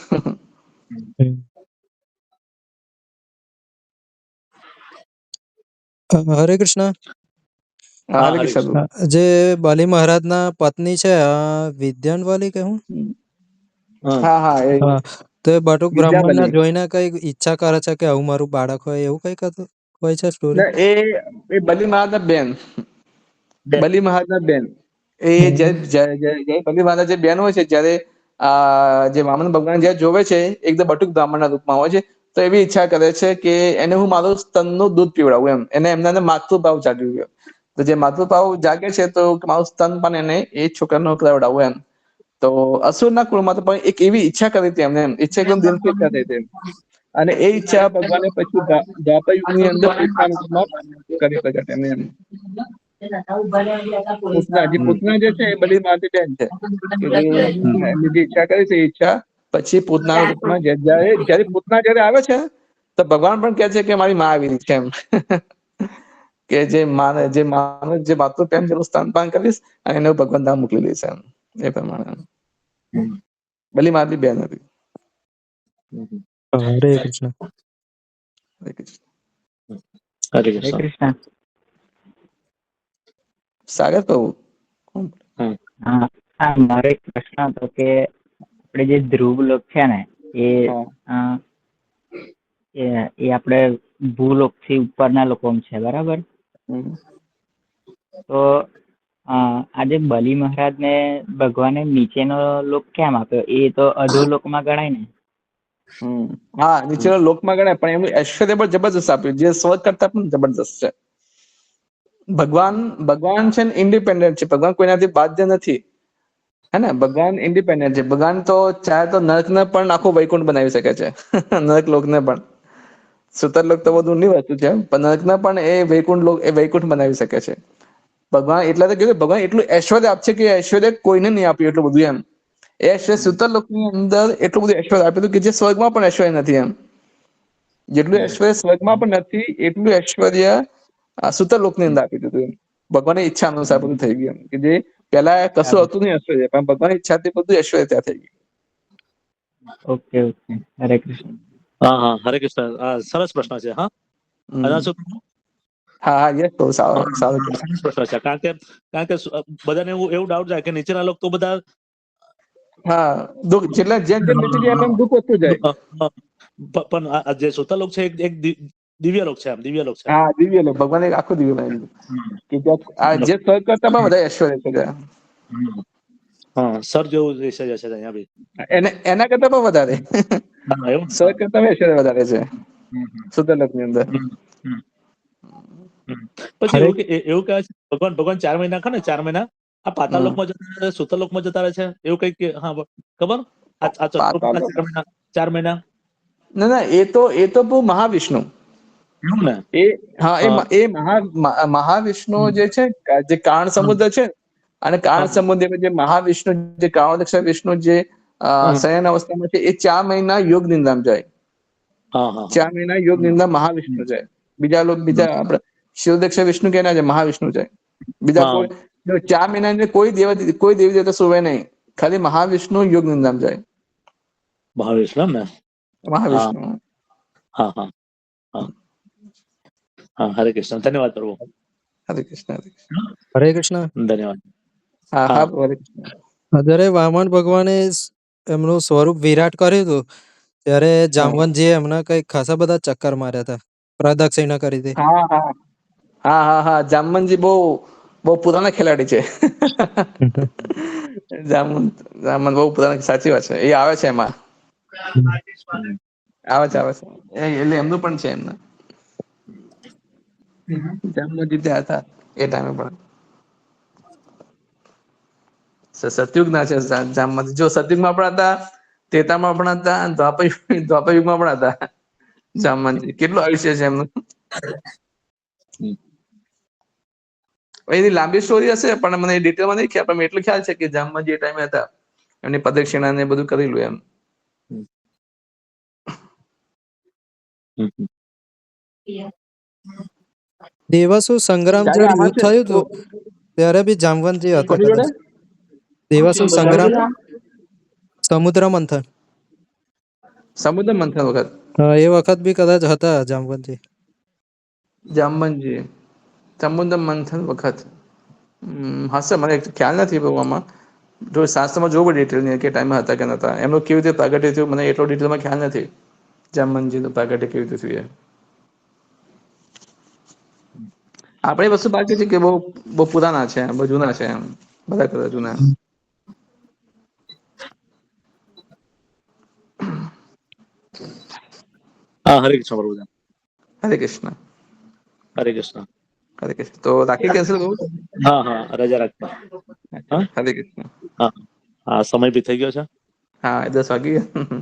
હરે કૃષ્ણ. હરે કૃષ્ણ. જે બલિ મહારાજના પત્ની છે વિદ્યાનવાલી કે હું? હા, તો એ બટુક બ્રાહ્મણને વિદ્યાબલી. જોઈને કઈ ઈચ્છા કરે છે કે આવું મારું બાળક હોય, એવું કઈક હોય છે સ્ટોરી? એ બલિ મહારાજના બેન. બલિ મહારાજના બેન. એ બલિ મહારાજ જે બેન હોય છે, જયારે જે વામન ભગવાન જયારે જોવે છે, એકદમ બટુક બ્રાહ્મણના રૂપમાં હોય છે, તો એવી ઈચ્છા કરે છે કે એને હું મારું સ્તનનું દૂધ પીવડાવું એમ. એને એમના માતૃભાવ જાગી ગયો. તો જે માતૃભાવ જાગે છે, તો મારું સ્તન પણ એને એ છોકરાને ખવડાવવું એમ. તો અસુરના કુળમાં તો પણ એક એવી ઈચ્છા કરી હતી એમને, ઈચ્છા એકદમ દિલથી ઈચ્છા થઈ હતી. અને એ ઈચ્છા ભગવાને પછી દ્વાપર યુગની અંદર પૂતના રૂપમાં કરી પ્રગટ એમ. પૂતના જે છે એ બલિ મહારાજની બેન છે. કે જે એમની જે ઈચ્છા કરી છે, એ ઈચ્છા પછી પૂતના રૂપમાં જયારે પૂતના જયારે આવે છે, તો ભગવાન પણ કહે છે કે મારી માં આવી રહી છે એમ. કે જે માતૃ પ્રેમ જેટલું સ્તનપાન કરીશ અને એને ભગવાન ધામ મોકલી દઈશ એમ એ પ્રમાણે બલી મારી બેન હતી. હરે કૃષ્ણ. હરે કૃષ્ણ. હરે હરે કૃષ્ણ. કૃષ્ણ. સાગર કહું હા હા, મારો એક પ્રશ્ન હતો કે આપણે જે ધ્રુવ લોક છે ને એ હા અ, એ આપણે ભૂલોક થી ઉપરના લોકો છે, બરાબર? હમ. તો આજે બલી મહારાજ ને ભગવાને નીચેનો લોક કેમ આપ્યો? એ તો અધોલોકમાં ગણાય ને. હા, નીચેના લોકમાં ગણાય પણ એમનું ઐશ્વર્ય પણ જબરદસ્ત આપ્યું જે સ્વર્ગ કરતા પણ જબરદસ્ત છે. ભગવાન છે ને ઇન્ડિપેન્ડન્ટ છે. ભગવાન કોઈનાથી બાધ્ય નથી. હે ને? ભગવાન ઇન્ડિપેન્ડન્ટ છે. ભગવાન તો ચાહે તો નરકને પણ આખો વૈકુંઠ બનાવી શકે છે. નરક લોકને પણ. સુતર લોક તો બધું ની વસ્તુ છે પણ નરકને પણ એ વૈકુંઠ બનાવી શકે છે. ભગવાન એટલે તો કીધું ભગવાન એટલું ઐશ્વર્ય આપશે કે ઐશ્વર્ય કોઈને નહીં આપ્યું એટલું બધું એમ. એ ઐશ્વર્ય સુતર લોકની અંદર એટલું બધું ઐશ્વર્ય આપ્યું કે જે સ્વર્ગમાં પણ ઐશ્વર્ય નથી એમ. જેટલું ઐશ્વર્ય સ્વર્ગમાં પણ નથી એટલું ઐશ્વર્ય સુતર લોકની અંદર આપી દીધું એમ. ભગવાનની ઈચ્છા અનુસાર બધું થઈ ગયું કે જે પેલા કશું હતું નહીં ઐશ્વર્ય પણ ભગવાનની ઈચ્છાથી બધું ઐશ્વર્ય ત્યાં થઈ ગયું. ઓકે ઓકે, હરે કૃષ્ણ. હા હા, હરે કૃષ્ણ. સરસ પ્રશ્ન છે. હા, હમ. શું હા હા, યસ બહુ સારો સારો સરસ પ્રશ્ન છે. કારણ કે બધાને એવું ડાઉટ જાય કે નીચેના લોકો તો બધા હા, દુઃખ જેટલા જેમ જેમ નીચે જાય એમ દુઃખ વધતું જાય. પણ આ જે સુતર લોક છે એક દિવ્ય લોક છે. દિવ્ય લોક છે. હા, દિવ્ય લોક. ભગવાન એક આખું દિવ્ય બનાવી દીધું કે જ્યાં આ જે સ્વર્ગ કરતા પણ વધારે ઐશ્વર્ય છે ત્યાં. હા, સર જેવું ઐશ્વર્ય છે અહીંયા બી. એના કરતા પણ વધારે. હા, એવું ને? સ્વર્ગ કરતા પણ ઐશ્વર્ય વધારે છે સુતર લોકની અંદર. પછી હરે એવું કહે છે ભગવાન 4 મહિના ખા ને 4 મહિના આ પાતાળ લોકમાં જતા રહે, સુતર લોકમાં જતા રહે છે એવું કઈક હા ખબર? આ પાતાળ ચતુર્ભુજ લોક. 4 મહિના. ના ના, એ તો બહુ મહાવિષ્ણુ. એવું ને? એ હા એ મહાવિષ્ણુ જે છે જે કારણ સમુદ્ર છે અને કારણ સમુદ્ર જે મહાવિષ્ણુ જે કાવદક્ષ વિષ્ણુ જે શયન અવસ્થામાં છે એ 4 મહિના યોગ નિંદ્રામાં જાય. હા હા 4 મહિના યોગ નિંદ્રા મહાવિષ્ણુ જાય. બીજા આપણે શિવદક્ષ વિષ્ણુ કેના છે મહાવિષ્ણુ જાય. બીજા હા કોઈ 4 મહિના અંદર કોઈ દેવી દેવતા સુવે નહીં. ખાલી મહાવિષ્ણુ યોગ નિંદ્રામાં જાય. મહાવિષ્ણુ એમ ને? હા મહાવિષ્ણુ. હા હા હા હા, હરે કૃષ્ણ. ધન્યવાદ પ્રભુ. હરે કૃષ્ણ હરે કૃષ્ણ. હરે કૃષ્ણ. ધન્યવાદ. હા હા હા હરે કૃષ્ણ. જ્યારે વામન ભગવાને એમનું સ્વરૂપ વિરાટ કર્યું હતું ત્યારે જામવંતજીએ એમના કઈ ખાસા બધા ચક્કર માર્યા હતા, પ્રદક્ષિણા કરી હતી. હા હા હા હા હા, જામવંતજી બહુ બહુ પુરાના ખેલાડી છે. જામવંત બહુ પુરાના, સાચી વાત છે. એ આવે છે એમાં. આવે છે એટલે એમનું પણ છે એમનું. જામવંતજી ત્યાં હતા એ ટાઈમે પણ. સતયુગ ના છે જામવંત. જો સતયુગમાં પણ હતા, ત્રેતામાં પણ હતા, દ્વાપરયુગમાં પણ હતા. જામવંતજી કેટલું આયુષ્ય છે એમનું. એની લાંબી સ્ટોરી હશે પણ મને ડિટેલમાં નહીં ખ્યાલ, પણ એટલું ખ્યાલ છે કે જામવંતજી એ ટાઈમે હતા. એમની પ્રદક્ષિણા ને બધું કરેલું એમ. દેવાસુર સંગ્રામ ત્યારે જ્યારે આમાં યુદ્ધ છે થયું તો હતું ત્યારે બી જામવંતજી હતા કોની જોડે કદાચ. દેવાસુર સંગ્રામ, સમુદ્ર મંથન. સમુદ્ર મંથન વખત હા, એ વખત બી કદાચ હતા જામવંતજી. જામવંતજી સમુદ્ર મંથન વખત હશે, મને ખ્યાલ નથી બહુ આમાં. જો શાસ્ત્રમાં જોવું ડિટેલ કે ટાઈમે હતા કે નતા. એમનું કેવી રીતે પ્રાગટ્ય થયું મને એટલો ડિટેલમાં ખ્યાલ નથી. જામવંતજીનું પ્રાગટ્ય કેવી રીતે થયું એ. આપણે વસ્તુ બાકી છે કે બહુ પુરાના છે, બહુ જૂના છે એમ. બધા કરતા જૂના. હા, હરે કૃષ્ણ પ્રભુ. હરે કૃષ્ણ. હરે કૃષ્ણ. હરે કૃષ્ણ. તો રાખી કેન્સલ કરું? હા હા, રજા રાખતા. હા હરે કૃષ્ણ. હા હા, સમય બી થઈ ગયો છે. હા, 10 વાગી ગયા.